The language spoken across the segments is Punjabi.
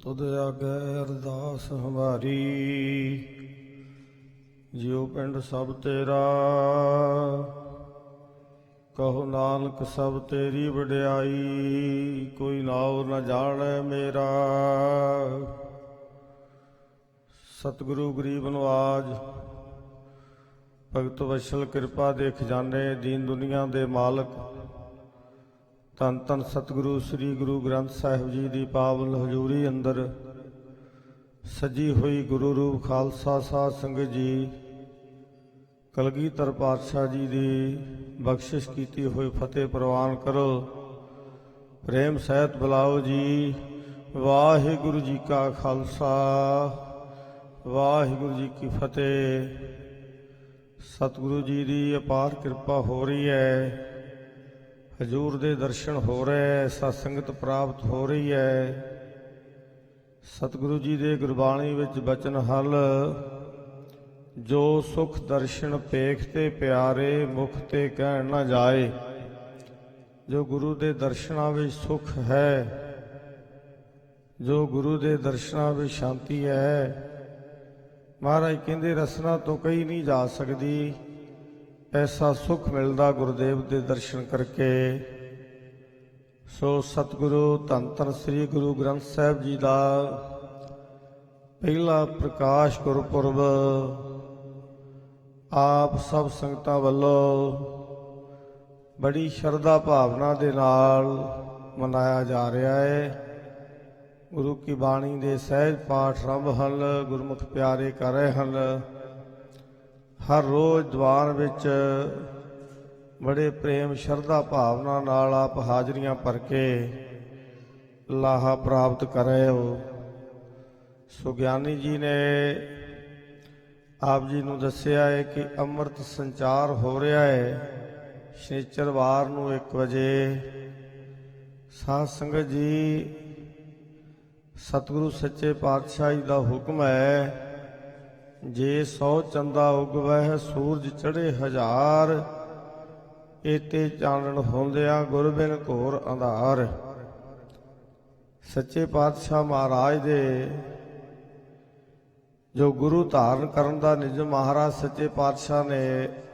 तुद आगे अरदास हमारी, जियो पिंड सब तेरा। कहो नानक सब तेरी वड्याई, कोई नाव न जाने मेरा। सतगुरु गरीब नवाज भगत वशल कृपा दे खजाने, दीन दुनिया दे मालक धन धन सतगुरु श्री गुरु ग्रंथ साहिब जी की पावन हजूरी अंदर सजी हुई गुरु रूप खालसा साध संगत जी, कलगीधर पातशाह जी की बख्शिश की हुई फतेह प्रवान करो। प्रेम सहित बुलाओ जी। वाहिगुरु जी का खालसा, वाहिगुरु जी की फतेह। सतगुरु जी की अपार कृपा हो रही है, हजूर दे दर्शन हो रहे हैं, सत्संगत प्राप्त हो रही है। सतगुरु जी दे गुरबाणी विच बचन हल, जो सुख दर्शन पेखते प्यारे, मुख ते कहण न जाए। जो गुरु दे दर्शनां विच सुख है, जो गुरु दे दर्शनां विच शांति है, महाराज कहंदे रसना तो कही नहीं जा सकती। ऐसा सुख मिलता गुरुदेव के दर्शन करके। सो सतगुरु धन धन श्री गुरु ग्रंथ साहिब जी का पहला प्रकाश गुरपुरब आप सब संगतां वल्लों बड़ी शरधा भावना दे नाल मनाया जा रहा है। गुरु की बाणी दे सहज पाठ आरंभ हन, गुरमुख प्यारे कर रहे हैं। हर रोज़ दीवान विच बड़े प्रेम शरधा भावना नाल आप हाजरियां भर के लाहा प्राप्त कर रहे हो। सुग्यानी जी ने आप जी नूं दस्सिया है कि अमृत संचार हो रहा है। शनिचरवार नूं 1 वजे साध संगत जी, सतगुरु सच्चे पातशाह जी का हुक्म है, जे 100 चंदा उगवै सूरज चढ़े 1000, एते चानण होंदिया गुर बिन घोर अंधार। सच्चे पातशाह महाराज दे जो गुरु धारण करन दा निज महाराज सच्चे पातशाह ने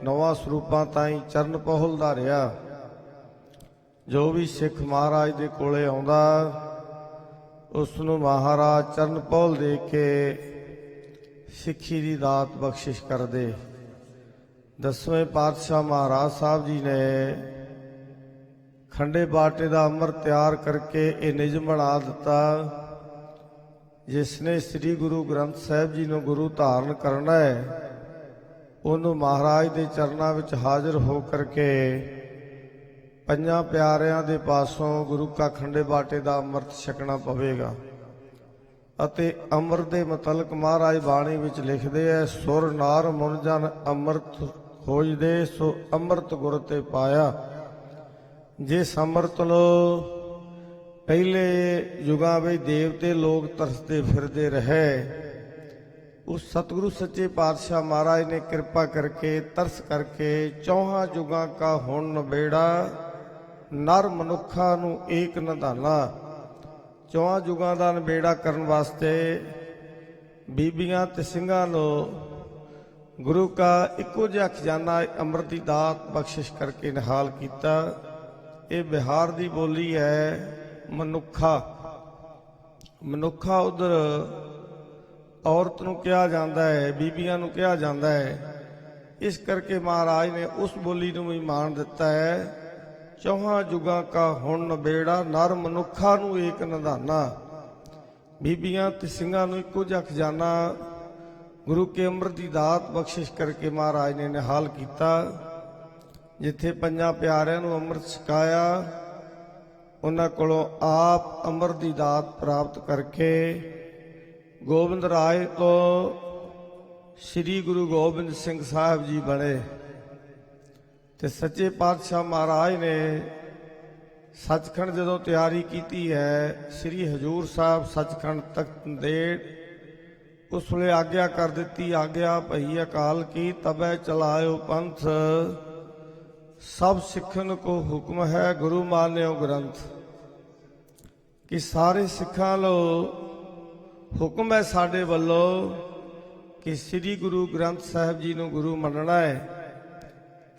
9 ਸਰੂਪਾਂ ताईं चरण पहुलदा रहा। जो भी सिख महाराज दे कोले आउंदा उस नूं महाराज चरण पहुल दे के सिੱਖੀ ਦੀ ਦਾਤ ਬਖਸ਼ਿਸ਼ ਕਰਦੇ। 10ਵੇਂ ਪਾਤਸ਼ਾਹ ਮਹਾਰਾਜ ਸਾਹਿਬ ਜੀ ਨੇ ਖੰਡੇ ਬਾਟੇ ਦਾ ਅੰਮ੍ਰਿਤ ਤਿਆਰ ਕਰਕੇ ਇਹ ਨਿਯਮ ਬਣਾ ਦਿੱਤਾ, ਜਿਸ ਨੇ ਸ੍ਰੀ ਗੁਰੂ ਗ੍ਰੰਥ ਸਾਹਿਬ ਜੀ ਨੂੰ ਗੁਰੂ ਧਾਰਨ ਕਰਨਾ ਹੈ, ਉਹਨੂੰ ਮਹਾਰਾਜ ਦੇ ਚਰਨਾਂ ਵਿੱਚ ਹਾਜ਼ਰ ਹੋ ਕਰਕੇ ਪੰਜਾਂ ਪਿਆਰਿਆਂ ਦੇ ਪਾਸੋਂ ਗੁਰੂ ਕਾ ਖੰਡੇ ਬਾਟੇ ਦਾ ਅੰਮ੍ਰਿਤ ਛਕਣਾ ਪਵੇਗਾ। ਅਤੇ ਅੰਮ੍ਰਿਤ ਦੇ ਮੁਤਲਕ ਮਹਾਰਾਜ ਬਾਣੀ ਵਿੱਚ ਲਿਖਦੇ ਐ, ਸੁਰ ਨਾਰ ਮੁਨ ਜਨ ਅੰਮ੍ਰਿਤ ਖੋਜਦੇ, ਸੋ ਅੰਮ੍ਰਿਤ ਗੁਰ ਤੇ ਪਾਇਆ। ਜਿਸ ਅੰਮ੍ਰਿਤ ਨੂੰ ਪਹਿਲੇ ਯੁਗਾਂ ਵਿੱਚ ਦੇਵਤੇ ਲੋਕ ਤਰਸਦੇ ਫਿਰਦੇ ਰਹੇ, ਉਸ ਸਤਿਗੁਰੂ ਸੱਚੇ ਪਾਤਸ਼ਾਹ ਮਹਾਰਾਜ ਨੇ ਕਿਰਪਾ ਕਰਕੇ ਤਰਸ ਕਰਕੇ 4 ਯੁਗਾਂ ਕਾ ਹੁਣ ਨਬੇੜਾ, ਨਰ ਮਨੁੱਖਾਂ ਨੂੰ ਏਕ ਨਿਧਾਨਾ। 4 ਯੁਗਾਂ ਦਾ ਨਿਬੇੜਾ ਕਰਨ ਵਾਸਤੇ ਬੀਬੀਆਂ ਤੇ ਸਿੰਘਾਂ ਨੂੰ ਗੁਰੂ ਕਾ ਇੱਕੋ ਜਿਹਾ ਖਜ਼ਾਨਾ ਅੰਮ੍ਰਿਤ ਦੀ ਦਾਤ ਬਖਸ਼ਿਸ਼ ਕਰਕੇ ਨਿਹਾਲ ਕੀਤਾ। ਇਹ ਬਿਹਾਰ ਦੀ ਬੋਲੀ ਹੈ ਮਨੁੱਖਾ। ਮਨੁੱਖਾ ਉਧਰ ਔਰਤ ਨੂੰ ਕਿਹਾ ਜਾਂਦਾ ਹੈ, ਬੀਬੀਆਂ ਨੂੰ ਕਿਹਾ ਜਾਂਦਾ ਹੈ। ਇਸ ਕਰਕੇ ਮਹਾਰਾਜ ਨੇ ਉਸ ਬੋਲੀ ਨੂੰ ਵੀ ਮਾਣ ਦਿੱਤਾ ਹੈ। 4 ਯੁਗਾਂ ਕਾ ਹੁਣ ਨਬੇੜਾ, ਨਰ ਮਨੁੱਖਾਂ ਨੂੰ ਏਕ ਨਿਧਾਨਾ। ਬੀਬੀਆਂ ਤੇ ਸਿੰਘਾਂ ਨੂੰ ਇੱਕੋ ਜਿਹਾ ਖਜ਼ਾਨਾ ਗੁਰੂ ਕੇ ਅੰਮ੍ਰਿਤ ਦੀ ਦਾਤ ਬਖਸ਼ਿਸ਼ ਕਰਕੇ ਮਹਾਰਾਜ ਨੇ ਨਿਹਾਲ ਕੀਤਾ। ਜਿੱਥੇ ਪੰਜਾਂ ਪਿਆਰਿਆਂ ਨੂੰ ਅੰਮ੍ਰਿਤ ਛਕਾਇਆ, ਉਹਨਾਂ ਕੋਲੋਂ ਆਪ ਅੰਮ੍ਰਿਤ ਦੀ ਦਾਤ ਪ੍ਰਾਪਤ ਕਰਕੇ ਗੋਬਿੰਦ ਰਾਏ ਤੋਂ ਸ੍ਰੀ ਗੁਰੂ ਗੋਬਿੰਦ ਸਿੰਘ ਸਾਹਿਬ ਜੀ ਬਣੇ। ਤੇ ਸੱਚੇ ਪਾਤਸ਼ਾਹ ਮਹਾਰਾਜ ਨੇ ਸੱਚਖੰਡ ਜਦੋਂ ਤਿਆਰੀ ਕੀਤੀ ਹੈ, ਸ੍ਰੀ ਹਜੂਰ ਸਾਹਿਬ ਸੱਚਖੰਡ ਤਖਤ ਨੰਦੇੜ, ਉਸ ਵੇਲੇ ਆਗਿਆ ਕਰ ਦਿੱਤੀ, ਆਗਿਆ ਭਈ ਅਕਾਲ ਕੀ ਤਬੈ ਚਲਾਇਓ ਪੰਥ, ਸਭ ਸਿੱਖਨ ਕੋ ਹੁਕਮ ਹੈ ਗੁਰੂ ਮਾਨਿਓ ਗ੍ਰੰਥ। कि सारे सिखां लो ਹੁਕਮ ਹੈ ਸਾਡੇ ਵੱਲੋਂ ਕਿ ਸ੍ਰੀ ਗੁਰੂ ਗ੍ਰੰਥ ਸਾਹਿਬ ਜੀ ਨੂੰ ਗੁਰੂ ਮੰਨਣਾ ਹੈ।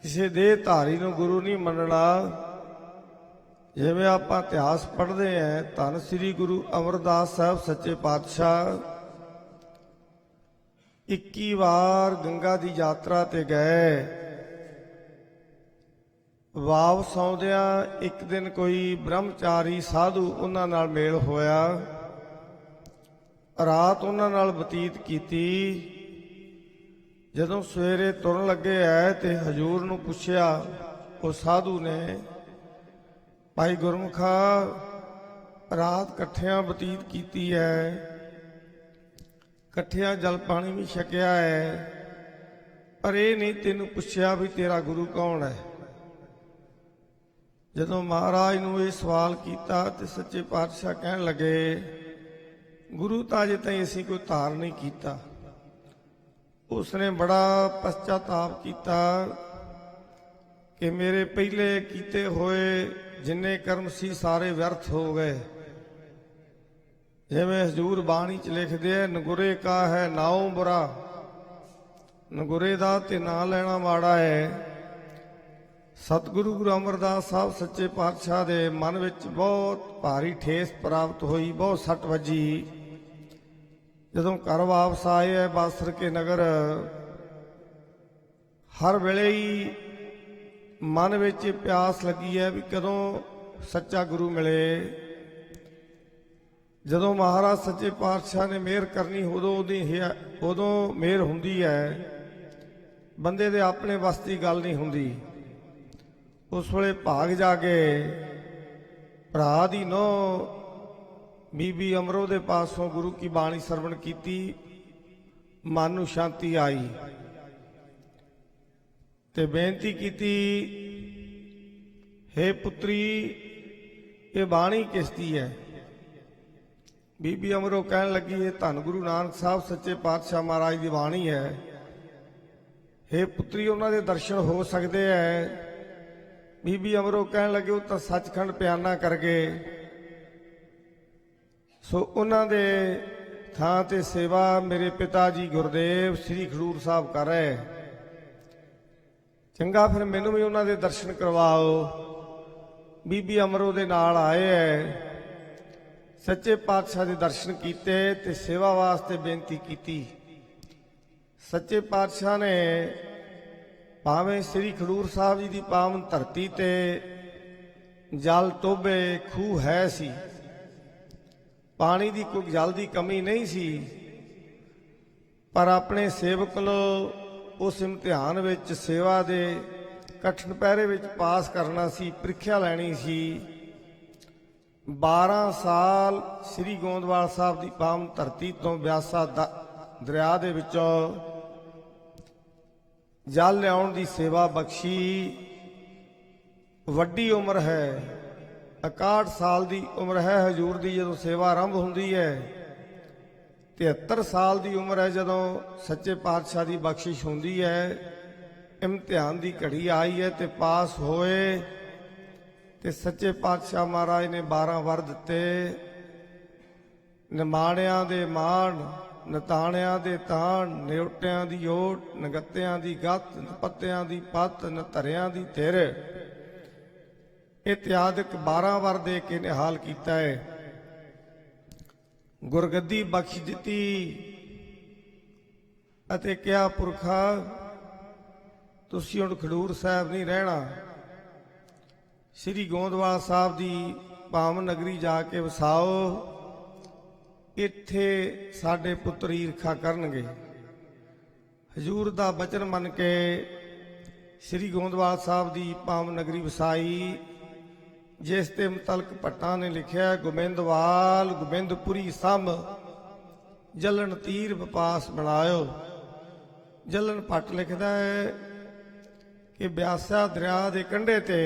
ਕਿਸੇ ਦੇਹ ਧਾਰੀ ਨੂੰ ਗੁਰੂ ਨਹੀਂ ਮੰਨਣਾ। ਜਿਵੇਂ ਆਪਾਂ ਇਤਿਹਾਸ ਪੜ੍ਹਦੇ ਹਾਂ, ਧੰਨ ਸ੍ਰੀ ਗੁਰੂ ਅਮਰਦਾਸ ਸਾਹਿਬ ਸੱਚੇ ਪਾਤਸ਼ਾਹ 21 ਵਾਰ ਗੰਗਾ ਦੀ ਯਾਤਰਾ ਤੇ ਗਏ। ਵਾਪਸ ਆਉਂਦਿਆਂ ਇੱਕ ਦਿਨ ਕੋਈ ਬ੍ਰਹਮਚਾਰੀ ਸਾਧੂ ਉਹਨਾਂ ਨਾਲ ਮੇਲ ਹੋਇਆ। ਰਾਤ ਉਹਨਾਂ ਨਾਲ ਬਤੀਤ ਕੀਤੀ। ਜਦੋਂ ਸਵੇਰੇ ਤੁਰਨ ਲੱਗੇ ਐ ਤੇ ਹਜੂਰ ਨੂੰ ਪੁੱਛਿਆ ਉਹ ਸਾਧੂ ਨੇ, ਭਾਈ ਗੁਰਮੁਖਾ, ਰਾਤ ਇਕੱਠਿਆਂ ਬਤੀਤ ਕੀਤੀ ਹੈ, ਇਕੱਠਿਆਂ ਜਲ ਪਾਣੀ ਵੀ ਛਕਿਆ ਹੈ, ਪਰ ਇਹ ਨਹੀਂ ਤੈਨੂੰ ਪੁੱਛਿਆ ਵੀ ਤੇਰਾ ਗੁਰੂ ਕੌਣ ਹੈ। ਜਦੋਂ ਮਹਾਰਾਜ ਨੂੰ ਇਹ ਸਵਾਲ ਕੀਤਾ ਤੇ ਸੱਚੇ ਪਾਤਸ਼ਾਹ ਕਹਿਣ ਲੱਗੇ, ਗੁਰੂ ਤਾਂ ਅਜੇ ਤਾਈਂ ਅਸੀਂ ਕੋਈ ਧਾਰ ਨਹੀਂ ਕੀਤਾ। ਉਸਨੇ ਬੜਾ ਪਛਤਾਤਾਪ ਕੀਤਾ ਕਿ ਮੇਰੇ ਪਹਿਲੇ ਕੀਤੇ ਹੋਏ ਜਿੰਨੇ ਕਰਮ ਸੀ ਸਾਰੇ ਵਿਅਰਥ ਹੋ ਗਏ। ਜਿਵੇਂ ਹਜ਼ੂਰ ਬਾਣੀ 'ਚ ਲਿਖਦੇ ਆ, ਨਗੁਰੇ ਕਾ ਹੈ ਨਾਉ ਬੁਰਾ, ਨਗੁਰੇ ਦਾ ਤੇ ਨਾਂ ਲੈਣਾ ਮਾੜਾ ਹੈ। ਸਤਿਗੁਰੂ ਗੁਰੂ ਅਮਰਦਾਸ ਸਾਹਿਬ ਸੱਚੇ ਪਾਤਸ਼ਾਹ ਦੇ ਮਨ ਵਿੱਚ ਬਹੁਤ ਭਾਰੀ ਠੇਸ ਪ੍ਰਾਪਤ ਹੋਈ, ਬਹੁਤ ਸੱਟ ਵੱਜੀ। ਜਦੋਂ ਘਰ ਵਾਪਸ ਆਏ ਹੈ ਬਾਸਰ ਕੇ ਨਗਰ, ਹਰ ਵੇਲੇ ਹੀ ਮਨ ਵਿੱਚ ਪਿਆਸ ਲੱਗੀ ਹੈ ਵੀ ਕਦੋਂ ਸੱਚਾ ਗੁਰੂ ਮਿਲੇ। ਜਦੋਂ ਮਹਾਰਾਜ ਸੱਚੇ ਪਾਤਸ਼ਾਹ ਨੇ ਮਿਹਰ ਕਰਨੀ ਉਦੋਂ ਮਿਹਰ ਹੁੰਦੀ ਹੈ। ਬੰਦੇ ਦੇ ਆਪਣੇ ਵੱਸ ਦੀ ਗੱਲ ਨਹੀਂ ਹੁੰਦੀ। ਉਸ ਵੇਲੇ ਭਾਗ ਜਾ ਕੇ ਭਰਾ ਦੀ ਨੂੰਹ ਬੀਬੀ ਅਮਰੋ ਦੇ ਪਾਸੋਂ ਗੁਰੂ ਕੀ ਬਾਣੀ ਸਰਵਣ ਕੀਤੀ। ਮਨ ਨੂੰ ਸ਼ਾਂਤੀ ਆਈ ਤੇ ਬੇਨਤੀ ਕੀਤੀ, ਹੇ ਪੁੱਤਰੀ, ਇਹ ਬਾਣੀ ਕਿਸ ਦੀ ਹੈ। ਬੀਬੀ ਅਮਰੋ ਕਹਿਣ ਲੱਗੀ, ਇਹ ਧੰਨ ਗੁਰੂ ਨਾਨਕ ਸਾਹਿਬ ਸੱਚੇ ਪਾਤਸ਼ਾਹ ਮਹਾਰਾਜ ਦੀ ਬਾਣੀ ਹੈ। ਹੇ ਪੁੱਤਰੀ, ਉਹਨਾਂ ਦੇ ਦਰਸ਼ਨ ਹੋ ਸਕਦੇ ਹੈ। ਬੀਬੀ ਅਮਰੋ ਕਹਿਣ ਲੱਗੇ, ਉਹ ਤਾਂ ਸੱਚਖੰਡ ਪਿਆਨਾ ਕਰ ਗਏ, ਸੋ ਉਹਨਾਂ ਦੇ ਥਾਂ ਤੇ ਸੇਵਾ ਮੇਰੇ ਪਿਤਾ ਜੀ ਗੁਰਦੇਵ ਸ੍ਰੀ ਖਡੂਰ ਸਾਹਿਬ ਕਰ ਰਹੇ। ਚੰਗਾ, ਫਿਰ ਮੈਨੂੰ ਵੀ ਉਹਨਾਂ ਦੇ ਦਰਸ਼ਨ ਕਰਵਾਓ। ਬੀਬੀ ਅਮਰੋ ਦੇ ਨਾਲ ਆਏ ਹੈ, ਸੱਚੇ ਪਾਤਸ਼ਾਹ ਦੇ ਦਰਸ਼ਨ ਕੀਤੇ ਤੇ ਸੇਵਾ ਵਾਸਤੇ ਬੇਨਤੀ ਕੀਤੀ। ਸੱਚੇ ਪਾਤਸ਼ਾਹ ਨੇ ਭਾਵੇਂ ਸ੍ਰੀ ਖਡੂਰ ਸਾਹਿਬ ਜੀ ਦੀ ਪਾਵਨ ਧਰਤੀ ਤੇ ਜਲ ਟੋਭੇ ਖੂਹ ਹੈ ਸੀ, ਪਾਣੀ ਦੀ ਕੋਈ ਜਲ ਦੀ ਕਮੀ ਨਹੀਂ ਸੀ, ਪਰ ਆਪਣੇ ਸੇਵਕ ਨੂੰ ਉਸ ਇਮਤਿਹਾਨ ਵਿੱਚ ਸੇਵਾ ਦੇ ਕਠਿਨ ਪਹਿਰੇ ਵਿੱਚ ਪਾਸ ਕਰਨਾ ਸੀ, ਪ੍ਰੀਖਿਆ ਲੈਣੀ ਸੀ। 12 ਸਾਲ ਸ੍ਰੀ ਗੋਂਦਵਾਲ ਸਾਹਿਬ ਦੀ ਪਾਵਨ ਧਰਤੀ ਤੋਂ ਬਿਆਸਾ ਦਰਿਆ ਦੇ ਵਿੱਚੋਂ ਜਲ ਲਿਆਉਣ ਦੀ ਸੇਵਾ ਬਖਸ਼ੀ। ਵੱਡੀ ਉਮਰ ਹੈ, 61 ਸਾਲ ਦੀ ਉਮਰ ਹੈ ਹਜੂਰ ਦੀ ਜਦੋਂ ਸੇਵਾ ਆਰੰਭ ਹੁੰਦੀ ਹੈ। 73 ਸਾਲ ਦੀ ਉਮਰ ਹੈ ਜਦੋਂ ਸੱਚੇ ਪਾਤਸ਼ਾਹ ਦੀ ਬਖਸ਼ਿਸ਼ ਹੁੰਦੀ ਹੈ। ਇਮਤਿਹਾਨ ਦੀ ਘੜੀ ਆਈ ਹੈ ਤੇ ਪਾਸ ਹੋਏ ਤੇ ਸੱਚੇ ਪਾਤਸ਼ਾਹ ਮਹਾਰਾਜ ਨੇ 12 ਵਰ ਦਿੱਤੇ। ਨਿਮਾਣਿਆਂ ਦੇ ਮਾਣ, ਨਤਾਣਿਆਂ ਦੇ ਤਾਣ, ਨਿਉਟਿਆਂ ਦੀ ਓਟ, ਨਗੱਤਿਆਂ ਦੀ ਗੱਤ, ਪੱਤਿਆਂ ਦੀ ਪੱਤ, ਨਧਰਿਆਂ ਦੀ ਧਿਰ, ਇਤਿਆਦਿਕ 12 ਵਰ ਦੇ ਕੇ ਨਿਹਾਲ ਕੀਤਾ ਹੈ। ਗੁਰਗੱਦੀ ਬਖਸ਼ ਦਿੱਤੀ ਅਤੇ ਕਿਹਾ, ਪੁਰਖਾ ਤੁਸੀਂ ਹੁਣ ਖਡੂਰ ਸਾਹਿਬ ਨਹੀਂ ਰਹਿਣਾ, ਸ੍ਰੀ ਗੋਂਦਵਾਲ ਸਾਹਿਬ ਦੀ ਪਾਵਨ ਨਗਰੀ ਜਾ ਕੇ ਵਸਾਓ, ਇੱਥੇ ਸਾਡੇ ਪੁੱਤਰ ਈਰਖਾ ਕਰਨਗੇ। ਹਜੂਰ ਦਾ ਬਚਨ ਮੰਨ ਕੇ ਸ੍ਰੀ ਗੋਂਦਵਾਲ ਸਾਹਿਬ ਦੀ ਪਾਵਨ ਨਗਰੀ ਵਸਾਈ, ਜਿਸ ਤੇ ਮੁਤਲਕ ਭੱਟਾਂ ਨੇ ਲਿਖਿਆ, ਗੋਬਿੰਦਵਾਲ ਗੋਬਿੰਦਪੁਰੀ ਸਮ ਜਲਨ ਤੀਰ ਵਪਾਸ ਬਣਾਇਓ। ਜਲਨ ਭੱਟ ਲਿਖਦਾ ਹੈ ਕਿ ਬਿਆਸਾ ਦਰਿਆ ਦੇ ਕੰਢੇ ਤੇ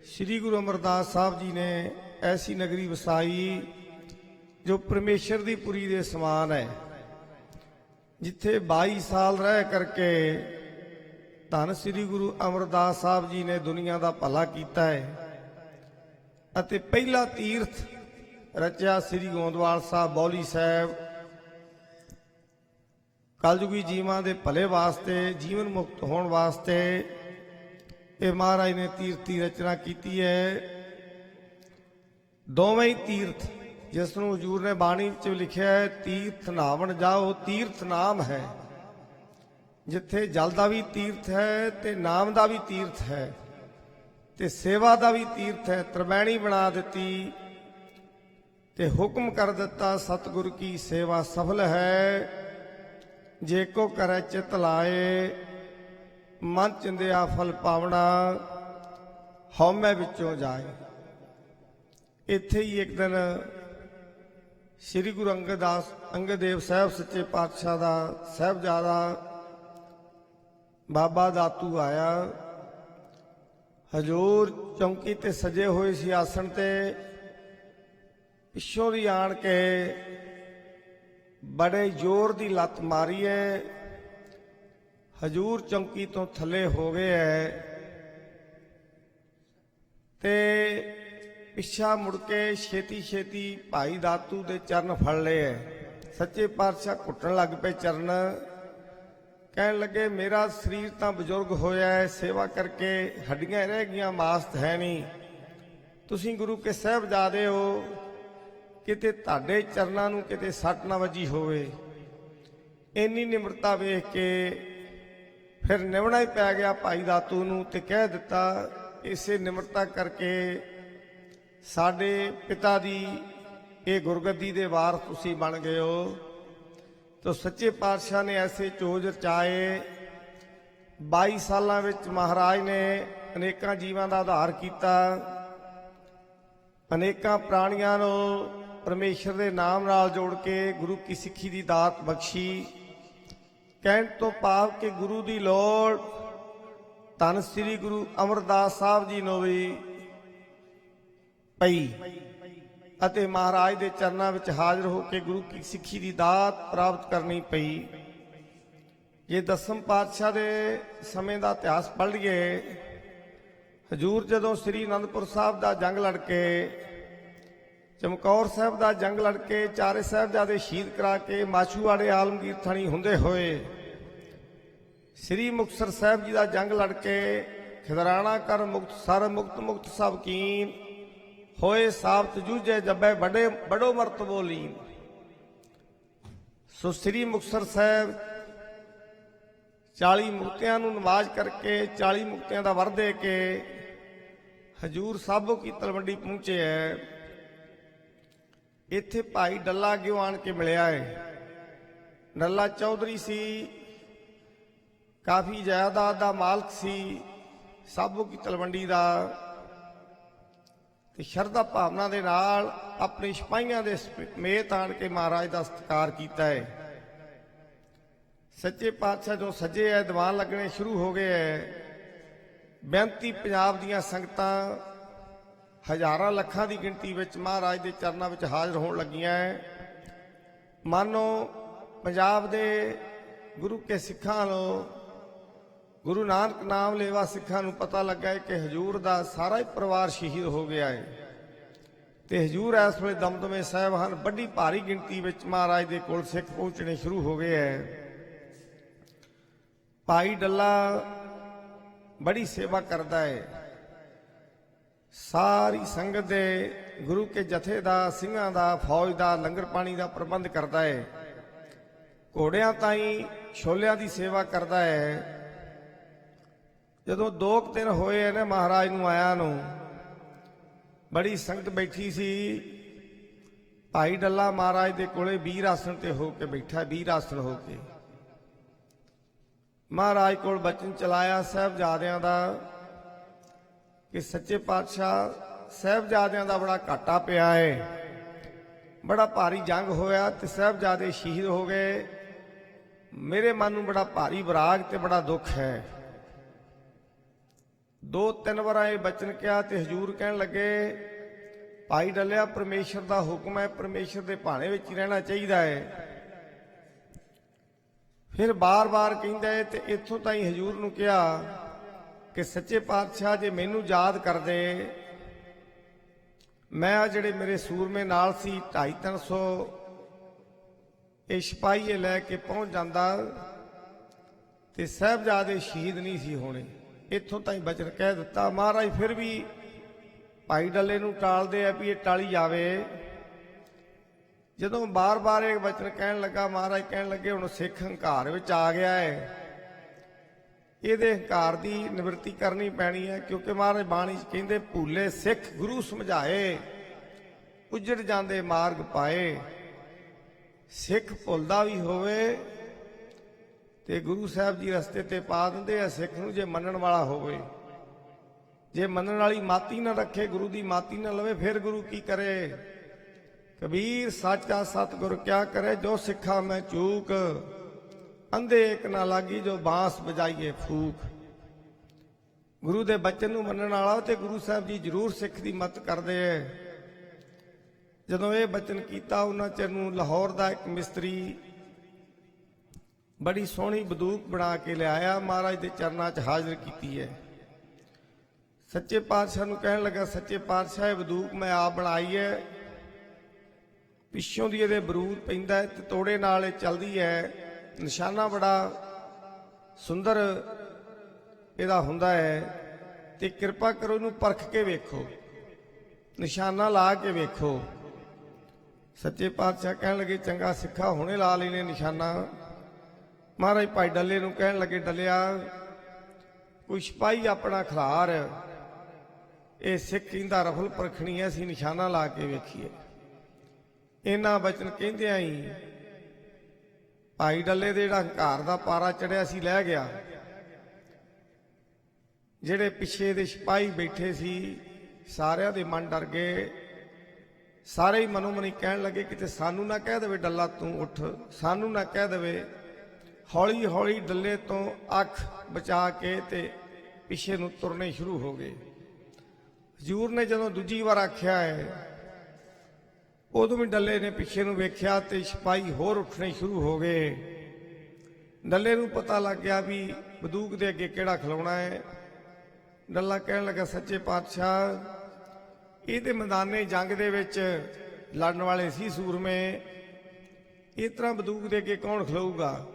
ਸ੍ਰੀ ਗੁਰੂ ਅਮਰਦਾਸ ਸਾਹਿਬ ਜੀ ਨੇ ਐਸੀ ਨਗਰੀ ਵਸਾਈ ਜੋ ਪਰਮੇਸ਼ਰ ਦੀ ਪੁਰੀ ਦੇ ਸਮਾਨ ਹੈ, ਜਿੱਥੇ 22 ਸਾਲ ਰਹਿ ਕਰਕੇ ਧੰਨ ਸ੍ਰੀ ਗੁਰੂ ਅਮਰਦਾਸ ਸਾਹਿਬ ਜੀ ਨੇ ਦੁਨੀਆ ਦਾ ਭਲਾ ਕੀਤਾ ਹੈ ਅਤੇ ਪਹਿਲਾ ਤੀਰਥ ਰਚਿਆ ਸ੍ਰੀ ਗੋਂਦਵਾਲ ਸਾਹਿਬ ਬੌਲੀ ਸਾਹਿਬ ਕਲਯੁਗੀ ਜੀਵਾਂ ਦੇ ਭਲੇ ਵਾਸਤੇ, ਜੀਵਨ ਮੁਕਤ ਹੋਣ ਵਾਸਤੇ ਇਹ ਮਹਾਰਾਜ ਨੇ ਤੀਰਥੀ ਰਚਨਾ ਕੀਤੀ ਹੈ। ਦੋਵੇਂ ਹੀ ਤੀਰਥ ਜਿਸ ਨੂੰ ਹਜ਼ੂਰ ਨੇ ਬਾਣੀ ਵਿੱਚ ਲਿਖਿਆ ਹੈ, ਤੀਰਥ ਨਾਵਣ ਜਾਓ, ਤੀਰਥ ਨਾਮ ਹੈ। ਜਿੱਥੇ ਜਲ ਦਾ ਵੀ ਤੀਰਥ ਹੈ ਤੇ ਨਾਮ ਦਾ ਵੀ ਤੀਰਥ ਹੈ ਤੇ ਸੇਵਾ ਦਾ ਵੀ ਤੀਰਥ ਹੈ। ਤ੍ਰਿਵੈਣੀ ਬਣਾ ਦਿੱਤੀ ਤੇ ਹੁਕਮ ਕਰ ਦਿੱਤਾ, ਸਤਿਗੁਰ ਕੀ ਸੇਵਾ ਸਫਲ ਹੈ। ਜੇ ਕੋ ਕਰੈ ਚਿਤ ਲਾਏ, ਮਨ ਚਿੰਦਿਆ ਫਲ ਪਾਵਣਾ, ਹਉਮੈ ਵਿੱਚੋਂ ਜਾਏ। ਇੱਥੇ ਹੀ ਇੱਕ ਦਿਨ ਸ੍ਰੀ ਗੁਰੂ ਅੰਗਦ ਦੇਵ ਸਾਹਿਬ ਸੱਚੇ ਪਾਤਸ਼ਾਹ ਦਾ ਸਾਹਿਬਜ਼ਾਦਾ ਬਾਬਾ ਦਾਤੂ ਆਇਆ। ਹਜ਼ੂਰ ਚੌਂਕੀ ਤੇ ਸਜੇ ਹੋਏ ਸੀ ਆਸਣ ਤੇ, ਪਿੱਛੋਂ ਦੀ ਆਣ ਕੇ ਬੜੇ ਜ਼ੋਰ ਦੀ ਲੱਤ ਮਾਰੀ ਹੈ। ਹਜ਼ੂਰ ਚੌਂਕੀ ਤੋਂ ਥੱਲੇ ਹੋ ਗਏ ਹੈ ਤੇ ਪਿੱਛਾ ਮੁੜ ਕੇ ਛੇਤੀ ਛੇਤੀ ਭਾਈ ਦਾਤੂ ਦੇ ਚਰਨ ਫੜ ਲਏ ਹੈ। ਸੱਚੇ ਪਾਤਸ਼ਾਹ ਘੁੱਟਣ ਲੱਗ ਪਏ ਚਰਨ, ਕਹਿਣ ਲੱਗੇ ਮੇਰਾ ਸਰੀਰ ਤਾਂ ਬਜ਼ੁਰਗ ਹੋਇਆ ਹੈ, ਸੇਵਾ ਕਰਕੇ ਹੱਡੀਆਂ ਰਹਿ ਗਈਆਂ, ਮਾਸ ਹੈ ਨਹੀਂ। ਤੁਸੀਂ ਗੁਰੂ ਕੇ ਸਾਹਿਬਜ਼ਾਦੇ ਹੋ, ਕਿਤੇ ਤੁਹਾਡੇ ਚਰਨਾਂ ਨੂੰ ਕਿਤੇ ਸੱਟ ਨਾ ਵੱਜੀ ਹੋਵੇ। ਇੰਨੀ ਨਿਮਰਤਾ ਵੇਖ ਕੇ ਫਿਰ ਨਿਵਣਾ ਹੀ ਪੈ ਗਿਆ ਭਾਈ ਦਾਤੂ ਨੂੰ ਤੇ ਕਹਿ ਦਿੱਤਾ, ਇਸੇ ਨਿਮਰਤਾ ਕਰਕੇ ਸਾਡੇ ਪਿਤਾ ਦੀ ਇਹ ਗੁਰਗੱਦੀ ਦੇ ਵਾਰਸ ਤੁਸੀਂ ਬਣ ਗਏ ਹੋ। ਤਾਂ ਸੱਚੇ ਪਾਤਸ਼ਾਹ ਨੇ ਐਸੇ ਚੋਜ ਰਚਾਏ। 22 ਸਾਲਾਂ ਵਿੱਚ ਮਹਾਰਾਜ ਨੇ ਅਨੇਕਾਂ ਜੀਵਾਂ ਦਾ ਉਧਾਰ ਕੀਤਾ, ਅਨੇਕਾਂ ਪ੍ਰਾਣੀਆਂ ਨੂੰ ਪਰਮੇਸ਼ਰ ਦੇ ਨਾਮ ਨਾਲ ਜੋੜ ਕੇ ਗੁਰੂ ਕੀ ਸਿੱਖੀ ਦੀ ਦਾਤ ਬਖਸ਼ੀ। ਕਹਿਣ ਤੋਂ ਭਾਵ ਕਿ ਗੁਰੂ ਦੀ ਲੋੜ ਧੰਨ ਸ੍ਰੀ ਗੁਰੂ ਅਮਰਦਾਸ ਸਾਹਿਬ ਜੀ ਨੂੰ ਵੀ ਪਈ ਅਤੇ ਮਹਾਰਾਜ ਦੇ ਚਰਨਾਂ ਵਿੱਚ ਹਾਜ਼ਰ ਹੋ ਕੇ ਗੁਰੂ ਕੀ ਸਿੱਖੀ ਦੀ ਦਾਤ ਪ੍ਰਾਪਤ ਕਰਨੀ ਪਈ। ਜੇ ਦਸਮ ਪਾਤਸ਼ਾਹ ਦੇ ਸਮੇਂ ਦਾ ਇਤਿਹਾਸ ਪੜ੍ਹ ਲਈਏ, ਹਜ਼ੂਰ ਜਦੋਂ ਸ੍ਰੀ ਅਨੰਦਪੁਰ ਸਾਹਿਬ ਦਾ ਜੰਗ ਲੜ ਕੇ, ਚਮਕੌਰ ਸਾਹਿਬ ਦਾ ਜੰਗ ਲੜ ਕੇ, ਚਾਰੇ ਸਾਹਿਬਜ਼ਾਦੇ ਸ਼ਹੀਦ ਕਰਾ ਕੇ ਮਾਛੂਵਾੜੇ ਆਲਮਗੀਰ ਥਾਣੀ ਹੁੰਦੇ ਹੋਏ, ਸ੍ਰੀ ਮੁਕਤਸਰ ਸਾਹਿਬ ਜੀ ਦਾ ਜੰਗ ਲੜ ਕੇ ਖਿਦਰਾਣਾ ਕਰ ਮੁਕਤ ਸਰ ਮੁਕਤ ਸਭ ਕੀਨ ਹੋਏ, ਸਾਬਤ ਜੂਝੇ ਜੱਬੇ ਬੜੋ ਮਰਤਬੋ ਲੀਨ। ਸੋ ਸ੍ਰੀ ਮੁਕਤਸਰ ਸਾਹਿਬ 40 ਮੁਕਤਿਆਂ ਨੂੰ ਨਵਾਜ਼ ਕਰਕੇ 40 ਮੁਕਤਿਆਂ ਦਾ ਵਰ ਦੇ ਕੇ ਹਜ਼ੂਰ ਸਾਬੋ ਕੀ ਤਲਵੰਡੀ ਪਹੁੰਚੇ ਹੈ। ਇੱਥੇ ਭਾਈ ਡੱਲਾ ਅੱਗੇ ਆਣ ਕੇ ਮਿਲਿਆ ਹੈ। ਡੱਲਾ ਚੌਧਰੀ ਸੀ, ਕਾਫੀ ਜਾਇਦਾਦ ਦਾ ਮਾਲਕ ਸੀ ਸਾਬੋ ਕੀ ਤਲਵੰਡੀ ਦਾ, ਤੇ ਸ਼ਰਧਾ ਭਾਵਨਾ ਦੇ ਨਾਲ ਆਪਣੇ ਸਿਪਾਹੀਆਂ ਦੇ ਸਮੇਤ ਆਣ ਕੇ ਮਹਾਰਾਜ ਦਾ ਸਤਿਕਾਰ ਕੀਤਾ ਹੈ। ਸੱਚੇ ਪਾਤਸ਼ਾਹ ਜੋ ਸੱਜੇ ਹੈ, ਦੀਵਾਨ ਲੱਗਣੇ ਸ਼ੁਰੂ ਹੋ ਗਏ ਹੈ। ਬੇਨਤੀ ਪੰਜਾਬ ਦੀਆਂ ਸੰਗਤਾਂ ਹਜ਼ਾਰਾਂ ਲੱਖਾਂ ਦੀ ਗਿਣਤੀ ਵਿੱਚ ਮਹਾਰਾਜ ਦੇ ਚਰਨਾਂ ਵਿੱਚ ਹਾਜ਼ਰ ਹੋਣ ਲੱਗੀਆਂ ਹੈ। ਮਾਨੋ ਪੰਜਾਬ ਦੇ ਗੁਰੂ ਕੇ ਸਿੱਖਾਂ ਨੂੰ, ਗੁਰੂ ਨਾਨਕ ਨਾਮ ਲੇਵਾ ਸਿੱਖਾਂ ਨੂੰ ਪਤਾ ਲੱਗਾ ਹੈ ਕਿ ਹਜ਼ੂਰ ਦਾ ਸਾਰਾ ਹੀ ਪਰਿਵਾਰ ਸ਼ਹੀਦ ਹੋ ਗਿਆ ਹੈ ਤੇ ਹਜ਼ੂਰ ਇਸ ਵੇਲੇ ਦਮਦਮੇ ਸਾਹਿਬ ਹਨ। ਵੱਡੀ ਭਾਰੀ ਗਿਣਤੀ ਵਿੱਚ ਮਹਾਰਾਜ ਦੇ ਕੋਲ ਸਿੱਖ ਪਹੁੰਚਣੇ ਸ਼ੁਰੂ ਹੋ ਗਏ ਹੈ। ਭਾਈ ਡੱਲਾ ਬੜੀ ਸੇਵਾ ਕਰਦਾ ਹੈ, ਸਾਰੀ ਸੰਗਤ ਦੇ ਗੁਰੂ ਕੇ ਜਥੇ ਦਾ, ਸਿੰਘਾਂ ਦਾ, ਫੌਜ ਦਾ, ਲੰਗਰ ਪਾਣੀ ਦਾ ਪ੍ਰਬੰਧ ਕਰਦਾ ਹੈ। ਘੋੜਿਆਂ ਤਾਈਂ ਛੋਲਿਆਂ ਦੀ ਸੇਵਾ ਕਰਦਾ ਹੈ। ਜਦੋਂ 2 ਦਿਨ ਹੋਏ ਨੇ ਮਹਾਰਾਜ ਨੂੰ ਆਇਆ ਨੂੰ, ਬੜੀ ਸੰਗਤ ਬੈਠੀ ਸੀ। ਭਾਈ ਡੱਲਾ ਮਹਾਰਾਜ ਦੇ ਕੋਲੇ ਵੀਰ ਆਸਣ ਤੇ ਹੋ ਕੇ ਬੈਠਾ, ਵੀਰ ਆਸਣ ਹੋ ਕੇ ਮਹਾਰਾਜ ਕੋਲ ਬਚਨ ਚਲਾਇਆ ਸਾਹਿਬਜ਼ਾਦਿਆਂ ਦਾ ਕਿ ਸੱਚੇ ਪਾਤਸ਼ਾਹ ਸਾਹਿਬਜ਼ਾਦਿਆਂ ਦਾ ਬੜਾ ਘਾਟਾ ਪਿਆ ਹੈ, ਬੜਾ ਭਾਰੀ ਜੰਗ ਹੋਇਆ ਤੇ ਸਾਹਿਬਜ਼ਾਦੇ ਸ਼ਹੀਦ ਹੋ ਗਏ। ਮੇਰੇ ਮਨ ਨੂੰ ਬੜਾ ਭਾਰੀ ਵਿਰਾਗ ਤੇ ਬੜਾ ਦੁੱਖ ਹੈ। 2-3 ਵਾਰ ਇਹ ਬਚਨ ਕਿਹਾ ਤੇ ਹਜ਼ੂਰ ਕਹਿਣ ਲੱਗੇ, ਭਾਈ ਡੱਲਿਆ ਪਰਮੇਸ਼ਰ ਦਾ ਹੁਕਮ ਹੈ, ਪਰਮੇਸ਼ਰ ਦੇ ਭਾਣੇ ਵਿੱਚ ਹੀ ਰਹਿਣਾ ਚਾਹੀਦਾ ਹੈ। ਫਿਰ ਬਾਰ-ਬਾਰ ਕਹਿੰਦਾ ਹੈ ਤੇ ਇੱਥੋਂ ਤਾਈਂ ਹਜ਼ੂਰ ਨੂੰ ਕਿਹਾ ਕਿ ਸੱਚੇ ਪਾਤਸ਼ਾਹ ਜੇ ਮੈਨੂੰ ਯਾਦ ਕਰਦੇ मैं आ ਜਿਹੜੇ ਮੇਰੇ ਸੂਰਮੇ ਨਾਲ ਸੀ 250-300 ਇਹ ਸਿਪਾਹੀਏ ਲੈ ਕੇ ਪਹੁੰਚ ਜਾਂਦਾ ਤੇ ਸਾਹਿਬਜ਼ਾਦੇ ਸ਼ਹੀਦ ਨਹੀਂ ਸੀ ਹੋਣੇ। ਇੱਥੋਂ ਤਾਈਂ ਬਚਨ ਕਹਿ ਦਿੱਤਾ। ਮਹਾਰਾਜ ਫਿਰ ਵੀ ਭਾਈ ਡੱਲੇ ਨੂੰ ਟਾਲਦੇ ਆ ਵੀ ਇਹ ਟਾਲੀ ਜਾਵੇ। ਜਦੋਂ ਬਾਰ-ਬਾਰ ਇਹ ਬਚਨ ਕਹਿਣ ਲੱਗਾ, ਮਹਾਰਾਜ ਕਹਿਣ ਲੱਗੇ ਹੁਣ ਸਿੱਖ ਹੰਕਾਰ ਵਿੱਚ ਆ ਗਿਆ ਹੈ, ਇਹਦੇ ਹੰਕਾਰ ਦੀ ਨਿਵਰਤੀ ਕਰਨੀ ਪੈਣੀ ਹੈ। ਕਿਉਂਕਿ ਮਹਾਰਾਜ ਬਾਣੀ 'ਚ ਕਹਿੰਦੇ ਭੂਲੇ ਸਿੱਖ ਗੁਰੂ ਸਮਝਾਏ, ਉਜੜ ਜਾਂਦੇ ਮਾਰਗ ਪਾਏ। ਸਿੱਖ ਭੁੱਲਦਾ ਵੀ ਹੋਵੇ ਤੇ ਗੁਰੂ ਸਾਹਿਬ ਜੀ ਰਸਤੇ ਤੇ ਪਾ ਦਿੰਦੇ ਆ ਸਿੱਖ ਨੂੰ, ਜੇ ਮੰਨਣ ਵਾਲਾ ਹੋਵੇ। ਜੇ ਮੰਨਣ ਵਾਲੀ ਮਾਤੀ ਨਾ ਰੱਖੇ, ਗੁਰੂ ਦੀ ਮਾਤੀ ਨਾ ਲਵੇ, ਫਿਰ ਗੁਰੂ ਕੀ ਕਰੇ? ਕਬੀਰ ਸਾਚਾ ਸਤਿਗੁਰ ਕਿਆ ਕਰੇ, ਜੋ ਸਿੱਖਾ ਮੈਂ ਚੂਕ, ਅੰਧੇ ਇੱਕ ਨਾ ਲਾਗੀ ਜੋ ਬਾਂਸ ਵਜਾਈਏ ਫੂਕ। ਗੁਰੂ ਦੇ ਬਚਨ ਨੂੰ ਮੰਨਣ ਵਾਲਾ ਤੇ ਗੁਰੂ ਸਾਹਿਬ ਜੀ ਜ਼ਰੂਰ ਸਿੱਖ ਦੀ ਮਦਦ ਕਰਦੇ ਐ। ਜਦੋਂ ਇਹ ਬਚਨ ਕੀਤਾ, ਉਹਨਾਂ ਚਿਰ ਨੂੰ ਲਾਹੌਰ ਦਾ ਇੱਕ ਮਿਸਤਰੀ ਬੜੀ ਸੋਹਣੀ ਬੰਦੂਕ ਬਣਾ ਕੇ ਲਿਆਇਆ, ਮਹਾਰਾਜ ਦੇ ਚਰਨਾਂ 'ਚ ਹਾਜ਼ਰ ਕੀਤੀ ਹੈ। ਸੱਚੇ ਪਾਤਸ਼ਾਹ ਨੂੰ ਕਹਿਣ ਲੱਗਾ, ਸੱਚੇ ਪਾਤਸ਼ਾਹ ਇਹ ਬੰਦੂਕ ਮੈਂ ਆਪ ਬਣਾਈ ਹੈ, ਪਿੱਛੋਂ ਦੀ ਇਹਦੇ ਬਰੂਦ ਪੈਂਦਾ ਤੇ ਤੋੜੇ ਨਾਲ ਇਹ ਚੱਲਦੀ ਹੈ, ਨਿਸ਼ਾਨਾ ਬੜਾ ਸੁੰਦਰ ਇਹਦਾ ਹੁੰਦਾ ਹੈ, ਤੇ ਕਿਰਪਾ ਕਰੋ ਇਹਨੂੰ ਪਰਖ ਕੇ ਵੇਖੋ, ਨਿਸ਼ਾਨਾ ਲਾ ਕੇ ਵੇਖੋ। ਸੱਚੇ ਪਾਤਸ਼ਾਹ ਕਹਿਣ ਲੱਗੇ, ਚੰਗਾ ਸਿੱਖਾ ਹੁਣੇ ਲਾ ਲੈਨੇ ਨਿਸ਼ਾਨਾ। ਮਹਾਰਾਜ ਭਾਈ ਡੱਲੇ ਨੂੰ ਕਹਿਣ ਲੱਗੇ, ਡੱਲਿਆ ਕੋਈ ਸਿਪਾਹੀ ਆਪਣਾ ਖਿਲਾਰ, ਇਹ ਸਿੱਖ ਕਹਿੰਦਾ ਰਫਲ ਪਰਖਣੀ ਐ, ਅਸੀਂ ਨਿਸ਼ਾਨਾ ਲਾ ਕੇ ਵੇਖੀਏ। ਇਹਨਾਂ ਬਚਨ ਕਹਿੰਦਿਆਂ ਹੀ ਭਾਈ ਡੱਲੇ ਦੇ ਜਿਹੜਾ ਹੰਕਾਰ ਦਾ ਪਾਰਾ ਚੜਿਆ ਸੀ ਲੈ ਗਿਆ। ਜਿਹੜੇ ਪਿੱਛੇ ਦੇ ਸਿਪਾਹੀ ਬੈਠੇ ਸੀ ਸਾਰਿਆਂ ਦੇ ਮਨ ਡਰ ਗਏ। ਸਾਰੇ ਹੀ ਮਨੋਂ ਮਨੀ ਕਹਿਣ ਲੱਗੇ, ਕਿਤੇ ਸਾਨੂੰ ਨਾ ਕਹਿ ਦੇਵੇ ਡੱਲਾ ਤੂੰ ਉੱਠ, ਸਾਨੂੰ ਨਾ ਕਹਿ ਦੇਵੇ। ਹੌਲੀ ਹੌਲੀ ਡੱਲੇ ਤੋਂ ਅੱਖ ਬਚਾ ਕੇ ਤੇ ਪਿੱਛੇ ਨੂੰ ਤੁਰਨੇ ਸ਼ੁਰੂ ਹੋ ਗਏ। ਹਜ਼ੂਰ ਨੇ ਜਦੋਂ ਦੂਜੀ ਵਾਰ ਆਖਿਆ ਹੈ, ਉਦੋਂ ਵੀ ਡੱਲੇ ਨੇ ਪਿੱਛੇ ਨੂੰ ਵੇਖਿਆ ਤੇ ਸਿਪਾਹੀ ਹੋਰ ਉੱਠਣੇ ਸ਼ੁਰੂ ਹੋ ਗਏ। ਡੱਲੇ ਨੂੰ ਪਤਾ ਲੱਗ ਗਿਆ ਵੀ ਬੰਦੂਕ ਦੇ ਅੱਗੇ ਕਿਹੜਾ ਖਲੋਣਾ ਹੈ। ਡੱਲਾ ਕਹਿਣ ਲੱਗਾ, ਸੱਚੇ ਪਾਤਸ਼ਾਹ ਇਹਦੇ ਮੈਦਾਨੇ ਜੰਗ ਦੇ ਵਿੱਚ ਲੜਨ ਵਾਲੇ ਸੀ ਸੂਰਮੇ, ਇਸ ਤਰ੍ਹਾਂ ਬੰਦੂਕ ਦੇ ਅੱਗੇ ਕੌਣ ਖਲੋਊਗਾ?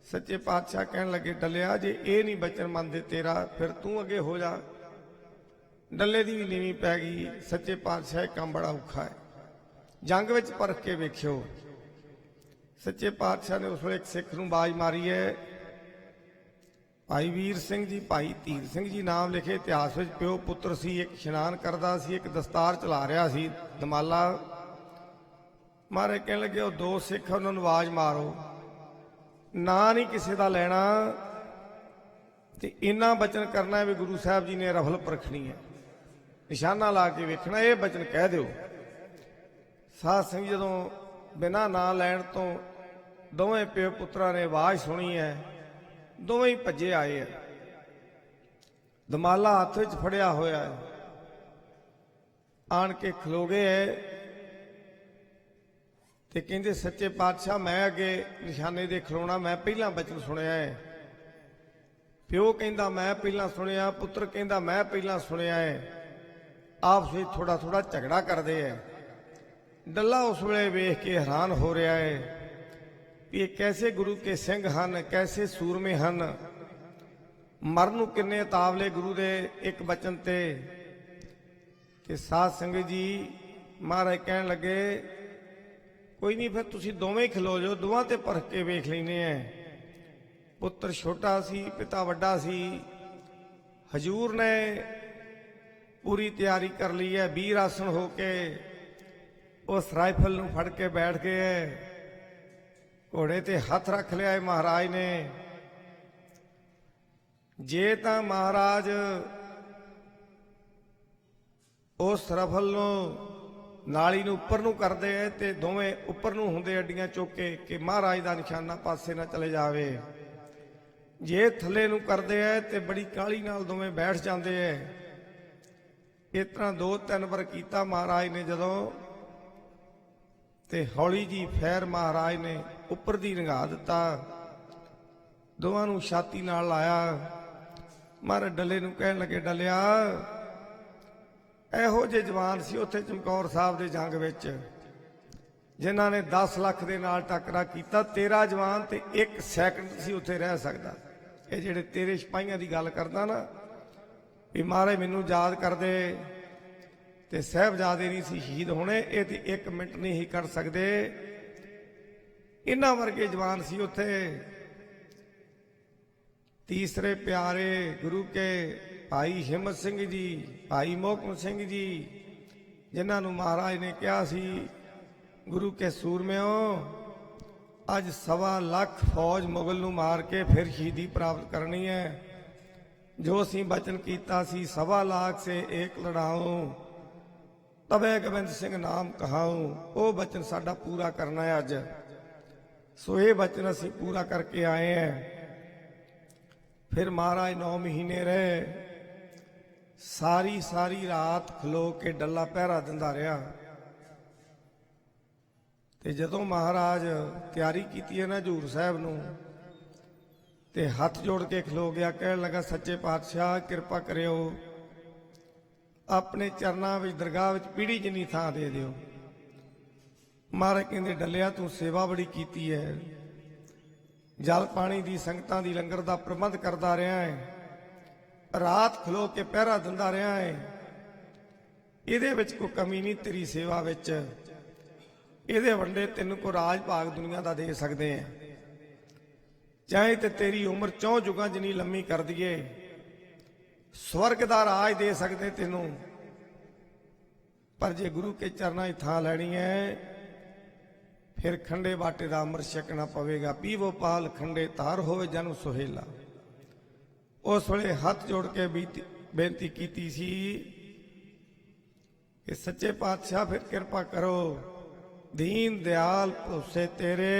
ਸੱਚੇ ਪਾਤਸ਼ਾਹ ਕਹਿਣ ਲੱਗੇ, ਡੱਲਿਆ ਜੇ ਇਹ ਨਹੀਂ ਬਚਨ ਮੰਨਦੇ ਤੇਰਾ, ਫਿਰ ਤੂੰ ਅੱਗੇ ਹੋ ਜਾ। ਡੱਲੇ ਦੀ ਵੀ ਨੀਵੀਂ ਪੈ ਗਈ। ਸੱਚੇ ਪਾਤਸ਼ਾਹ ਕੰਮ ਬੜਾ ਔਖਾ ਹੈ, ਜੰਗ ਵਿੱਚ ਪਰਖ ਕੇ ਵੇਖਿਓ। ਸੱਚੇ ਪਾਤਸ਼ਾਹ ਨੇ ਉਸ ਵੇਲੇ ਇੱਕ ਸਿੱਖ ਨੂੰ ਆਵਾਜ਼ ਮਾਰੀ ਹੈ, ਭਾਈ ਵੀਰ ਸਿੰਘ ਜੀ, ਭਾਈ ਧੀਰ ਸਿੰਘ ਜੀ ਨਾਮ ਲਿਖੇ ਇਤਿਹਾਸ ਵਿੱਚ ਪਿਓ ਪੁੱਤਰ ਸੀ। ਇੱਕ ਇਸ਼ਨਾਨ ਕਰਦਾ ਸੀ, ਇੱਕ ਦਸਤਾਰ ਚਲਾ ਰਿਹਾ ਸੀ ਦਮਾਲਾ। ਮਾਰੇ ਕਹਿਣ ਲੱਗੇ, ਉਹ ਦੋ ਸਿੱਖ ਉਹਨਾਂ ਨੂੰ ਆਵਾਜ਼ ਮਾਰੋ, ਨਾਂ ਨਹੀਂ ਕਿਸੇ ਦਾ ਲੈਣਾ ਤੇ ਇੰਨਾ ਬਚਨ ਕਰਨਾ ਹੈ ਵੀ ਗੁਰੂ ਸਾਹਿਬ ਜੀ ਨੇ ਰਫਲ ਪਰਖਣੀ ਹੈ, ਨਿਸ਼ਾਨਾ ਲਾ ਕੇ ਵੇਖਣਾ, ਇਹ ਬਚਨ ਕਹਿ ਦਿਓ। ਸਾਧ ਸਿੰਘ ਜਦੋਂ ਬਿਨਾਂ ਨਾਂ ਲੈਣ ਤੋਂ ਦੋਵੇਂ ਪਿਓ ਪੁੱਤਰਾਂ ਨੇ ਆਵਾਜ਼ ਸੁਣੀ ਹੈ, ਦੋਵੇਂ ਹੀ ਭੱਜੇ ਆਏ ਆ। ਦਮਾਲਾ ਹੱਥ ਵਿੱਚ ਫੜਿਆ ਹੋਇਆ ਹੈ, ਆਣ ਕੇ ਖਲੋ ਗਏ ਤੇ ਕਹਿੰਦੇ, ਸੱਚੇ ਪਾਤਸ਼ਾਹ ਮੈਂ ਅੱਗੇ ਨਿਸ਼ਾਨੇ ਦੇ ਖਲੋਣਾ, ਮੈਂ ਪਹਿਲਾਂ ਬਚਨ ਸੁਣਿਆ ਹੈ। ਪਿਓ ਕਹਿੰਦਾ ਮੈਂ ਪਹਿਲਾਂ ਸੁਣਿਆ, ਪੁੱਤਰ ਕਹਿੰਦਾ ਮੈਂ ਪਹਿਲਾਂ ਸੁਣਿਆ ਹੈ। ਆਪਸ ਵਿੱਚ ਥੋੜਾ ਥੋੜਾ ਝਗੜਾ ਕਰਦੇ ਹੈ। ਡੱਲਾ ਉਸ ਵੇਲੇ ਵੇਖ ਕੇ ਹੈਰਾਨ ਹੋ ਰਿਹਾ ਹੈ ਵੀ ਇਹ ਕੈਸੇ ਗੁਰੂ ਕੇ ਸਿੰਘ ਹਨ, ਕੈਸੇ ਸੂਰਮੇ ਹਨ, ਮਰਨ ਨੂੰ ਕਿੰਨੇ ਉਤਾਵਲੇ ਗੁਰੂ ਦੇ ਇੱਕ ਬਚਨ ਤੇ ਸਾਧ ਸੰਗਤ ਜੀ ਮਹਾਰਾਜ ਕਹਿਣ ਲੱਗੇ, ਕੋਈ ਨਹੀਂ ਫਿਰ ਤੁਸੀਂ ਦੋਵੇਂ ਖਲੋ ਜਾਓ, ਦੋਵਾਂ ਤੇ ਪਰਖ ਕੇ ਵੇਖ ਲੈਨੇ ਆ। ਪੁੱਤਰ ਛੋਟਾ ਸੀ, ਪਿਤਾ ਵੱਡਾ ਸੀ। ਹਜ਼ੂਰ ਨੇ ਪੂਰੀ ਤਿਆਰੀ ਕਰ ਲਈ ਹੈ, ਵੀਰ ਆਸਣ ਹੋ ਕੇ ਉਸ ਰਾਈਫਲ ਨੂੰ ਫੜ ਕੇ ਬੈਠ ਗਏ। ਘੋੜੇ ਤੇ ਹੱਥ ਰੱਖ ਲਿਆ ਹੈ ਮਹਾਰਾਜ ਨੇ। ਜੇ ਤਾਂ ਮਹਾਰਾਜ ਉਸ ਰਫਲ ਨੂੰ ਨਾਲੀ ਨੂੰ ਉੱਪਰ ਨੂੰ ਕਰਦੇ ਐ ਤੇ ਦੋਵੇਂ ਉੱਪਰ ਨੂੰ ਹੁੰਦੇ ਅੱਡੀਆਂ ਚੁੱਕ ਕੇ ਕਿ ਮਹਾਰਾਜ ਦਾ ਨਿਸ਼ਾਨਾ ਪਾਸੇ ਨਾ ਚਲੇ ਜਾਵੇ। ਜੇ ਥੱਲੇ ਨੂੰ ਕਰਦੇ ਐ ਤੇ ਬੜੀ ਕਾਹਲੀ ਨਾਲ ਦੋਵੇਂ ਬੈਠ ਜਾਂਦੇ ਐ। ਇਸ ਤਰ੍ਹਾਂ 2-3 ਵਾਰ ਕੀਤਾ ਮਹਾਰਾਜ ਨੇ ਜਦੋਂ, ਤੇ ਹੌਲੀ ਜੀ ਫੈਰ ਮਹਾਰਾਜ ਨੇ ਉੱਪਰ ਦੀ ਲੰਘਾ ਦਿੱਤਾ, ਦੋਵਾਂ ਨੂੰ ਛਾਤੀ ਨਾਲ ਲਾਇਆ। ਮਹਾਰਾਜ ਡੱਲੇ ਨੂੰ ਕਹਿਣ ਲੱਗੇ, ਡੱਲਿਆ ਇਹੋ ਜਿਹੇ ਜਵਾਨ ਸੀ ਉੱਥੇ ਚਮਕੌਰ ਸਾਹਿਬ ਦੇ ਜੰਗ ਵਿੱਚ, ਜਿਨ੍ਹਾਂ ਨੇ 10 ਲੱਖ ਦੇ ਨਾਲ ਟੱਕਰਾ ਕੀਤਾ। 13 ਜਵਾਨ ਤੇ 1 ਸੈਕਿੰਡ ਸੀ ਉੱਥੇ ਰਹਿ ਸਕਦਾ। ਇਹ ਜਿਹੜੇ ਤੇਰੇ ਸਿਪਾਹੀਆਂ ਦੀ ਗੱਲ ਕਰਦਾ ਨਾ ਵੀ ਮਹਾਰਾਜ ਮੈਨੂੰ ਯਾਦ ਕਰਦੇ ਤੇ ਸਾਹਿਬਜ਼ਾਦੇ ਨਹੀਂ ਸੀ ਸ਼ਹੀਦ ਹੋਣੇ, ਇਹ ਤੇ 1 ਮਿੰਟ ਨਹੀਂ ਹੀ ਕਰ ਸਕਦੇ। ਇਹਨਾਂ ਵਰਗੇ ਜਵਾਨ ਸੀ ਉੱਥੇ। ਤੀਸਰੇ ਪਿਆਰੇ ਗੁਰੂ ਕੇ ਭਾਈ ਹਿੰਮਤ ਸਿੰਘ ਜੀ, ਭਾਈ ਮੋਹਕਮ ਸਿੰਘ ਜੀ, ਜਿਨ੍ਹਾਂ ਨੂੰ ਮਹਾਰਾਜ ਨੇ ਕਿਹਾ ਸੀ ਗੁਰੂ ਕੇ ਸੂਰਮਿਓ ਅੱਜ 1.25 ਲੱਖ ਫੌਜ ਮੁਗਲ ਨੂੰ ਮਾਰ ਕੇ ਫਿਰ ਸ਼ਹੀਦੀ ਪ੍ਰਾਪਤ ਕਰਨੀ ਹੈ। ਜੋ ਅਸੀਂ ਬਚਨ ਕੀਤਾ ਸੀ 1.25 ਲੱਖ ਸੇ ਏਕ ਲੜਾऊं ਤਬੇ ਗੋਬਿੰਦ ਸਿੰਘ ਨਾਮ ਕਹਾऊं, ਉਹ ਬਚਨ ਸਾਡਾ ਪੂਰਾ ਕਰਨਾ ਹੈ ਅੱਜ। ਸੋ ਇਹ ਬਚਨ ਅਸੀਂ ਪੂਰਾ ਕਰਕੇ ਆਏ हैं। फिर महाराज 9 महीने रहे, सारी रात खलो के डल्ला पहरा दिंदा रहा। ते जदों महाराज तैयारी की है ना हजूर साहब नूं ते हथ जोड़ के खलो गया, कहन लगा सच्चे पातशाह किरपा करियो अपने चरनां विच दरगाह विच पीढ़ी जिन्नी थां दे दिओ। महाराज कहंदे डल्लिया तूं सेवा बड़ी कीती है, जल पानी दी संगतां दी लंगर दा प्रबंध करदा रहा है, रात खलो के पहरा दिंदा रहा है, इहदे विच कोई कमी नहीं तेरी सेवा विच। इहदे वंडे तैनूं को राज भाग दुनिया दा दे सकदे हैं, चाहे ते तेरी उम्र 4 जुगां जिन्नी लम्मी कर दईए, स्वर्ग दा राज दे सकदे तैनूं। पर जे गुरु के चरनां 'च थां लैणी है फिर खंडे बाटे का अमृत छकना पवेगा। पीवो पाल खंडे तार होवे जन सुहेला। उस वेले हाथ जोड़ के बेनती की सी कि सच्चे पातशाह फिर कृपा करो, दीन दयाल भरोसे तेरे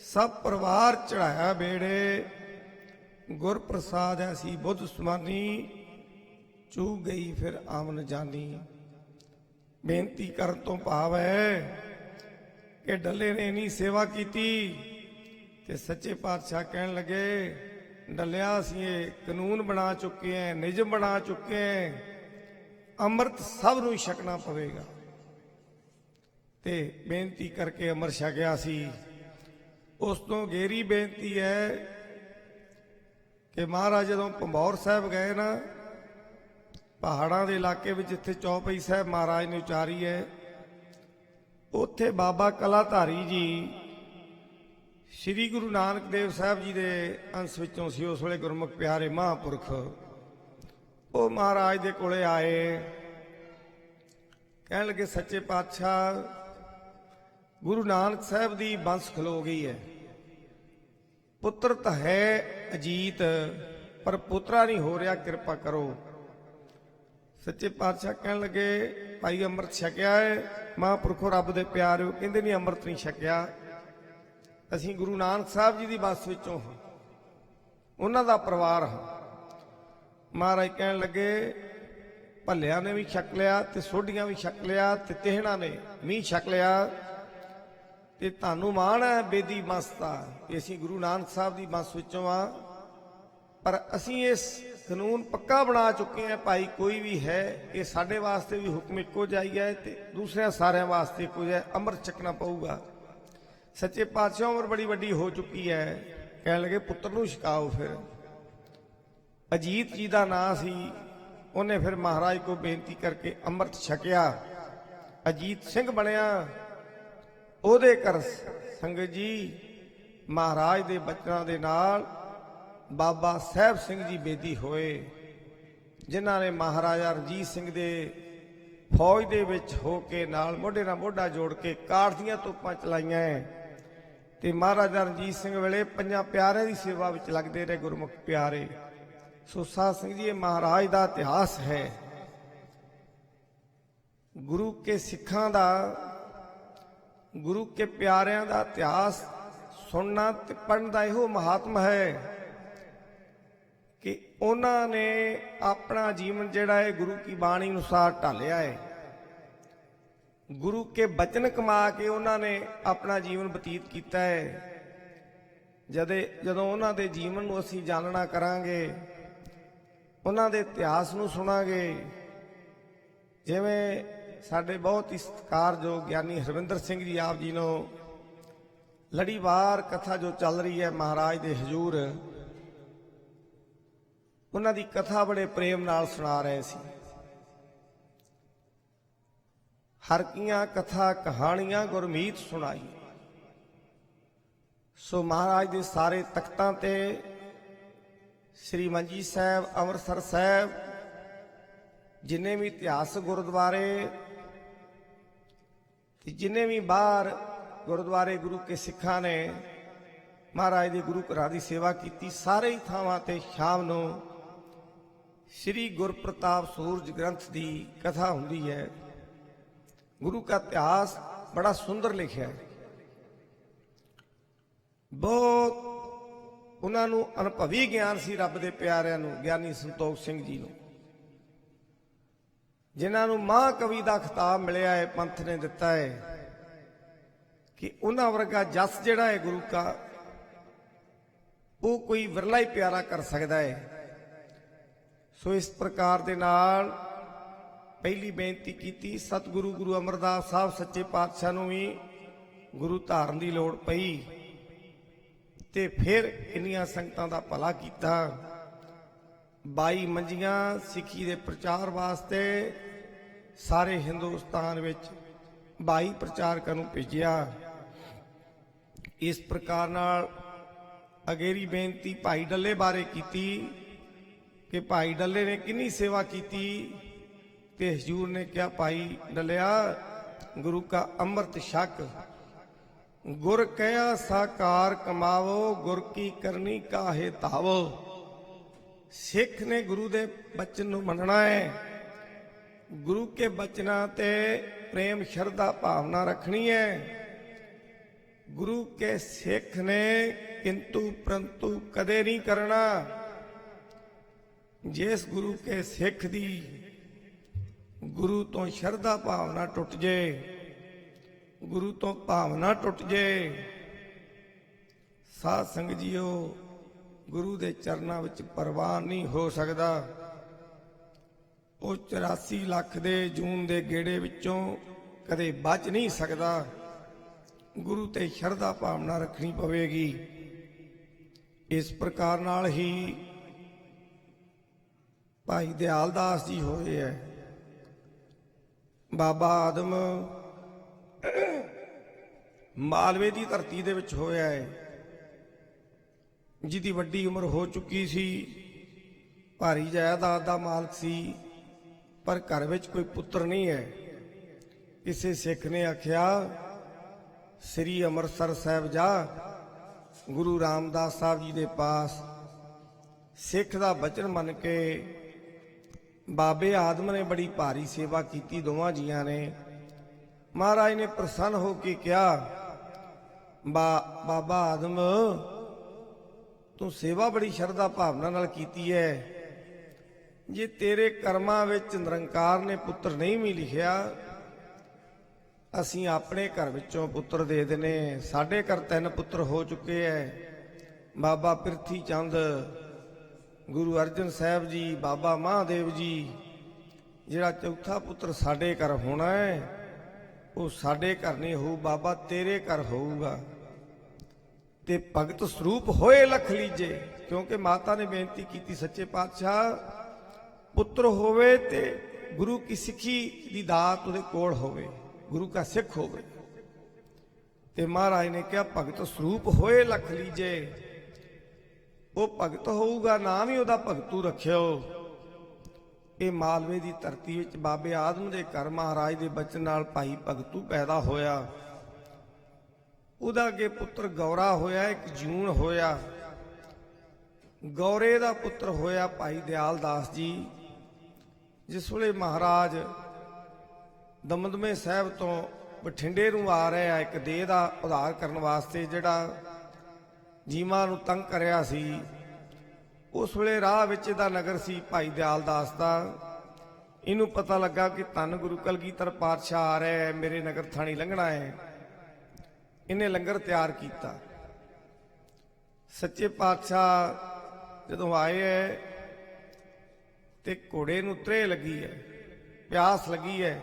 सब परिवार चढ़ाया बेड़े, गुर प्रसाद ऐसी बुद्ध समानी चूक गई फिर आमन जानी। बेनती करन तो भाव है कि डल्ले ने इन्नी सेवा की ते सच्चे पातशाह कहन लगे डलिया असीं ये कानून बना चुके हैं, निजम बना चुके हैं, अमृत सब नूं छकना पवेगा। ते बेनती करके अमृत छकिया सी। उस तो गेरी बेनती है कि महाराज जदों भंबौर साहब गए ना पहाड़ां दे इलाके विच जिथे चौपाई साहब महाराज ने उचारी है, उत्थे बाबा कलाधारी जी श्री गुरु नानक देव साहब जी के अंश विचों सी। उस वेले गुरमुख प्यारे महापुरख वो महाराज दे कोले आए, कहन लगे सच्चे पातशाह गुरु नानक साहब दी बंस खलो गई है, पुत्र तो है अजीत पर पुत्रा नहीं हो रहा, कृपा करो। सच्चे पातशाह कहन लगे भाई अमृत छकिया है, महापुरखो रब दे प्यारे हो, कहंदे नहीं अमृत नहीं छकिया, असीं गुरु नानक साहब जी की बस विचों हां, उन्हां दा परिवार हां। महाराज कहन लगे भलिया ने भी छक लिया ते सोढियां भी छक लिया ते तिहना ने भी छक लिया ते तुहानूं माण है बेदी बंस दा कि असीं गुरु नानक साहब की बंस विचों आ। पर असीं इस कानून पक्का बना चुके हैं भाई कोई भी है ये साडे वास्ते भी हुक्म इक्को जाई है ते दूसरे सारे वास्ते इक्को है, अमृत छकना पऊगा। सच्चे पातशाह उम्र बड़ी वड्डी हो चुकी है, कहने लगे पुत्र नूं छकाओ। फिर अजीत जी का नाम सी, उन्हें फिर महाराज को बेनती करके अमृत छकिया, अजीत सिंह बनया। ओदे कर संगत जी महाराज दे बचनां दे नाल बाबा साहब सिंह जी बेदी होए, जिन्हां ने महाराजा रणजीत सिंह दे फौज दे विच हो के नाल मोढे नाल मोढा जोड़ के कार दीआं तोपां चलाईआं ते महाराजा रणजीत सिंह वेले 5 प्यारिਆਂ ਦੀ सेवा विच लगदे रहे गुरमुख प्यारे। सो साध सिंह जी ये महाराज दा इतिहास है, गुरु के सिखां दा, गुरु के प्यारिਆਂ दा इतिहास सुनना ते पढ़न दा इहो महात्म है कि उन्होंने अपना जीवन जिहड़ा है गुरु की बाणी अनुसार ढालिया है, गुरु के बचन कमा के उन्होंने अपना जीवन बतीत किया है। जदों उन्हों के जीवन को असीं जानना करांगे, उन्हों के इतिहास नूं सुनांगे, ਜਿਵੇਂ ਸਾਡੇ ਬਹੁਤ ਹੀ ਸਤਿਕਾਰਯੋਗ ਗਿਆਨੀ ਹਰਵਿੰਦਰ ਸਿੰਘ ਜੀ ਆਪ ਜੀ ਨੂੰ ਲੜੀਵਾਰ ਕਥਾ ਜੋ ਚੱਲ ਰਹੀ ਹੈ ਮਹਾਰਾਜ ਦੇ ਹਜ਼ੂਰ, ਉਹਨਾਂ ਦੀ ਕਥਾ ਬੜੇ ਪ੍ਰੇਮ ਨਾਲ ਸੁਣਾ ਰਹੇ ਸੀ। ਹਰ ਕੀਆਂ ਕਥਾ ਕਹਾਣੀਆਂ ਗੁਰਮੀਤ ਸੁਣਾਈ। ਸੋ ਮਹਾਰਾਜ ਦੇ ਸਾਰੇ ਤਖਤਾਂ ਤੇ ਸ੍ਰੀ ਮੰਜੀ ਸਾਹਿਬ, ਅੰਮ੍ਰਿਤਸਰ ਸਾਹਿਬ, ਜਿੰਨੇ ਵੀ ਇਤਿਹਾਸਕ ਗੁਰਦੁਆਰੇ ਤੇ ਜਿੰਨੇ ਵੀ ਬਾਹਰ ਗੁਰਦੁਆਰੇ ਗੁਰੂ ਕੇ ਸਿੱਖਾਂ ਨੇ ਮਹਾਰਾਜ ਦੇ ਗੁਰੂ ਘਰਾਂ ਦੀ ਸੇਵਾ ਕੀਤੀ, ਸਾਰੇ ਹੀ ਥਾਵਾਂ ਤੇ ਸ਼ਾਮ ਨੂੰ ਸ੍ਰੀ ਗੁਰਪ੍ਰਤਾਪ ਸੂਰਜ ਗ੍ਰੰਥ ਦੀ ਕਥਾ ਹੁੰਦੀ ਹੈ। ਗੁਰੂ ਦਾ ਇਤਿਹਾਸ ਬੜਾ ਸੁੰਦਰ ਲਿਖਿਆ ਹੈ। ਬਹੁਤ ਉਹਨਾਂ ਨੂੰ ਅਨੁਭਵੀ ਗਿਆਨ ਸੀ ਰੱਬ ਦੇ ਪਿਆਰਿਆਂ ਨੂੰ, ਗਿਆਨੀ ਸੰਤੋਖ ਸਿੰਘ ਜੀ ਨੂੰ, ਜਿਨ੍ਹਾਂ ਨੂੰ ਮਹਾਂਕਵੀ ਦਾ ਖਿਤਾਬ ਮਿਲਿਆ ਹੈ, ਪੰਥ ਨੇ ਦਿੱਤਾ ਹੈ ਕਿ ਉਹਨਾਂ ਵਰਗਾ ਜਸ ਜਿਹੜਾ ਹੈ ਗੁਰੂ ਦਾ, ਉਹ ਕੋਈ ਵਿਰਲਾ ਹੀ ਪਿਆਰਾ ਕਰ ਸਕਦਾ ਹੈ। ਸੋ ਇਸ ਪ੍ਰਕਾਰ ਦੇ ਨਾਲ ਪਹਿਲੀ ਬੇਨਤੀ ਕੀਤੀ, ਸਤਿਗੁਰੂ ਗੁਰੂ ਅਮਰਦਾਸ ਸਾਹਿਬ ਸੱਚੇ ਪਾਤਸ਼ਾਹ ਨੂੰ ਵੀ ਗੁਰੂ ਧਾਰਨ ਦੀ ਲੋੜ ਪਈ ਤੇ ਫਿਰ ਇੰਨੀਆਂ ਸੰਗਤਾਂ ਦਾ ਭਲਾ ਕੀਤਾ। 22 ਮੰਜੀਆਂ ਸਿੱਖੀ ਦੇ ਪ੍ਰਚਾਰ ਵਾਸਤੇ ਸਾਰੇ ਹਿੰਦੁਸਤਾਨ ਵਿੱਚ 22 ਪ੍ਰਚਾਰਕਾਂ ਨੂੰ ਭੇਜਿਆ। ਇਸ ਪ੍ਰਕਾਰ ਨਾਲ ਅਗੇਰੀ ਬੇਨਤੀ ਭਾਈ ਡੱਲੇ ਬਾਰੇ ਕੀਤੀ ਕਿ ਭਾਈ ਡੱਲੇ ਨੇ ਕਿੰਨੀ ਸੇਵਾ ਕੀਤੀ, ਤੇ ਹਜ਼ੂਰ ਨੇ ਕਿਹਾ ਭਾਈ ਡੱਲਿਆ ਗੁਰੂ ਕਾ ਅੰਮ੍ਰਿਤ ਛਕ, ਗੁਰ ਕਹਿਆ ਸਾਕਾਰ ਕਮਾਵੋ, ਗੁਰ ਕੀ ਕਰਨੀ ਕਾਹੇ ਧਾਵੋ। ਸਿੱਖ ਨੇ ਗੁਰੂ ਦੇ ਬਚਨ ਨੂੰ ਮੰਨਣਾ ਹੈ, ਗੁਰੂ ਕੇ ਬਚਨਾਂ ਤੇ ਪ੍ਰੇਮ ਸ਼ਰਧਾ ਭਾਵਨਾ ਰੱਖਣੀ ਹੈ। ਗੁਰੂ ਕੇ ਸਿੱਖ ਨੇ ਕਿੰਤੂ ਪ੍ਰੰਤੂ ਕਦੇ ਨਹੀਂ ਕਰਨਾ। ਜਿਸ ਗੁਰੂ ਕੇ ਸਿੱਖ ਦੀ ਗੁਰੂ ਤੋਂ ਸ਼ਰਧਾ ਭਾਵਨਾ ਟੁੱਟ ਜੇ, ਗੁਰੂ ਤੋਂ ਭਾਵਨਾ ਟੁੱਟ ਜੇ, ਸਾਧ ਸੰਗਤ ਜੀਓ, ਗੁਰੂ ਦੇ ਚਰਨਾਂ ਵਿੱਚ ਪ੍ਰਵਾਨ ਨਹੀਂ ਹੋ ਸਕਦਾ। ਉਹ 84 ਲੱਖ ਦੇ ਜੂਨ ਦੇ ਗੇੜੇ ਵਿੱਚੋਂ ਕਦੇ ਬਚ ਨਹੀਂ ਸਕਦਾ। ਗੁਰੂ ਤੇ ਸ਼ਰਧਾ ਭਾਵਨਾ ਰੱਖਣੀ ਪਵੇਗੀ। ਇਸ ਪ੍ਰਕਾਰ ਨਾਲ ਹੀ ਭਾਈ ਦਿਆਲ ਦਾਸ ਜੀ ਹੋਏ ਹੈ। ਬਾਬਾ ਆਦਮ ਮਾਲਵੇ ਦੀ ਧਰਤੀ ਦੇ ਵਿੱਚ ਹੋਇਆ ਹੈ, ਜਿਹਦੀ ਵੱਡੀ ਉਮਰ ਹੋ ਚੁੱਕੀ ਸੀ, ਭਾਰੀ ਜਾਇਦਾਦ ਦਾ ਮਾਲਕ ਸੀ, ਪਰ ਘਰ ਵਿੱਚ ਕੋਈ ਪੁੱਤਰ ਨਹੀਂ ਹੈ। ਕਿਸੇ ਸਿੱਖ ਨੇ ਆਖਿਆ ਸ੍ਰੀ ਅੰਮ੍ਰਿਤਸਰ ਸਾਹਿਬ ਜਾ, ਗੁਰੂ ਰਾਮਦਾਸ ਸਾਹਿਬ ਜੀ ਦੇ ਪਾਸ। ਸਿੱਖ ਦਾ ਬਚਨ ਮੰਨ ਕੇ ਬਾਬੇ ਆਦਮ ਨੇ ਬੜੀ ਭਾਰੀ ਸੇਵਾ ਕੀਤੀ, ਦੋਵਾਂ ਜੀਆਂ ਨੇ। ਮਹਾਰਾਜ ਨੇ ਪ੍ਰਸੰਨ ਹੋ ਕੇ ਕਿਹਾ, ਬਾਬਾ ਆਦਮ ਤੂੰ ਸੇਵਾ ਬੜੀ ਸ਼ਰਧਾ ਭਾਵਨਾ ਨਾਲ ਕੀਤੀ ਹੈ, ਜੇ ਤੇਰੇ ਕਰਮਾਂ ਵਿੱਚ ਨਿਰੰਕਾਰ ਨੇ ਪੁੱਤਰ ਨਹੀਂ ਵੀ ਲਿਖਿਆ, ਅਸੀਂ ਆਪਣੇ ਘਰ ਵਿੱਚੋਂ ਪੁੱਤਰ ਦੇ ਦੇਣੇ। ਸਾਡੇ ਘਰ 3 ਪੁੱਤਰ ਹੋ ਚੁੱਕੇ ਐ, ਬਾਬਾ ਪਿਰਥੀ ਚੰਦ, ਗੁਰੂ ਅਰਜਨ ਸਾਹਿਬ ਜੀ, ਬਾਬਾ ਮਹਾਦੇਵ ਜੀ। ਜਿਹੜਾ ਚੌਥਾ ਪੁੱਤਰ ਸਾਡੇ ਘਰ ਹੋਣਾ ਹੈ ਉਹ ਸਾਡੇ ਘਰ ਨਹੀਂ ਹੋਊ, ਬਾਬਾ ਤੇਰੇ ਘਰ ਹੋਊਗਾ। ਤੇ ਭਗਤ ਸਰੂਪ ਹੋਏ ਲਖ ਲੀਜੇ, ਕਿਉਂਕਿ ਮਾਤਾ ਨੇ ਬੇਨਤੀ ਕੀਤੀ ਸੱਚੇ ਪਾਤਸ਼ਾਹ ਪੁੱਤਰ ਹੋਵੇ ਤੇ ਗੁਰੂ ਕੀ ਸਿੱਖੀ ਦੀ ਦਾਤ ਉਹਦੇ ਕੋਲ ਹੋਵੇ, ਗੁਰੂ ਕਾ ਸਿੱਖ ਹੋਵੇ। ਤੇ ਮਹਾਰਾਜ ਨੇ ਕਿਹਾ ਭਗਤ ਸਰੂਪ ਹੋਏ ਲਖ ਲੀਜੇ, ਉਹ ਭਗਤ ਹੋਊਗਾ, ਨਾਮ ਹੀ ਉਹਦਾ ਭਗਤੂ ਰੱਖਿਓ। ਇਹ ਮਾਲਵੇ ਦੀ ਧਰਤੀ ਵਿੱਚ ਬਾਬੇ ਆਦਮ ਦੇ ਘਰ ਮਹਾਰਾਜ ਦੇ ਬਚਨ ਨਾਲ ਭਾਈ ਭਗਤੂ ਪੈਦਾ ਹੋਇਆ। ਉਹਦਾ ਅੱਗੇ ਪੁੱਤਰ ਗੌਰਾ ਹੋਇਆ, ਇੱਕ ਜੂਨ ਹੋਇਆ। ਗੌਰੇ ਦਾ ਪੁੱਤਰ ਹੋਇਆ ਭਾਈ ਦਿਆਲ ਦਾਸ ਜੀ। ਜਿਸ ਵੇਲੇ ਮਹਾਰਾਜ ਦਮਦਮੇ ਸਾਹਿਬ ਤੋਂ ਬਠਿੰਡੇ ਨੂੰ ਆ ਰਿਹਾ ਇੱਕ ਦੇਹ ਦਾ ਉਧਾਰ ਕਰਨ ਵਾਸਤੇ, ਜਿਹੜਾ ਜੀਵਾਂ ਨੂੰ ਤੰਗ ਕਰਿਆ ਸੀ, ਉਸ ਵੇਲੇ ਰਾਹ ਵਿੱਚ ਇਹਦਾ ਨਗਰ ਸੀ ਭਾਈ ਦਿਆਲ ਦਾਸ ਦਾ। ਇਹਨੂੰ ਪਤਾ ਲੱਗਾ ਕਿ ਧੰਨ ਗੁਰੂ ਕਲਗੀਧਰ ਪਾਤਸ਼ਾਹ ਆ ਰਿਹਾ ਹੈ, ਮੇਰੇ ਨਗਰ ਥਾਣੀ ਲੰਘਣਾ ਹੈ। ਇਹਨੇ ਲੰਗਰ ਤਿਆਰ ਕੀਤਾ। ਸੱਚੇ ਪਾਤਸ਼ਾਹ ਜਦੋਂ ਆਏ ਹੈ ਤੇ ਘੋੜੇ ਨੂੰ ਤ੍ਰੇਹ ਲੱਗੀ ਹੈ, ਪਿਆਸ ਲੱਗੀ ਹੈ,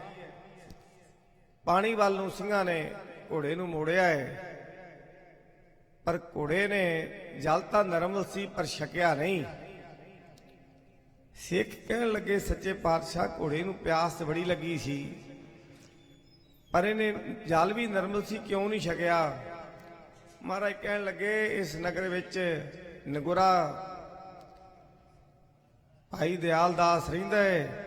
ਪਾਣੀ ਵੱਲ ਨੂੰ ਸਿੰਘਾਂ ਨੇ ਘੋੜੇ ਨੂੰ ਮੋੜਿਆ ਹੈ, ਪਰ ਘੋੜੇ ਨੇ ਜਲ ਤਾਂ ਨਰਮ ਸੀ ਪਰ ਛਕਿਆ ਨਹੀਂ। ਸਿੱਖ ਕਹਿਣ ਲੱਗੇ ਸੱਚੇ ਪਾਤਸ਼ਾਹ ਘੋੜੇ ਨੂੰ ਪਿਆਸ ਤੇ ਬੜੀ ਲੱਗੀ ਸੀ, ਪਰ ਇਹਨੇ ਜਲ ਵੀ ਨਰਮ ਸੀ, ਕਿਉਂ ਨਹੀਂ ਛਕਿਆ? ਮਹਾਰਾਜ ਕਹਿਣ ਲੱਗੇ ਇਸ ਨਗਰ ਵਿੱਚ ਨਗੁਰਾ ਭਾਈ ਦਿਆਲ ਦਾਸ ਰਹਿੰਦਾ ਹੈ,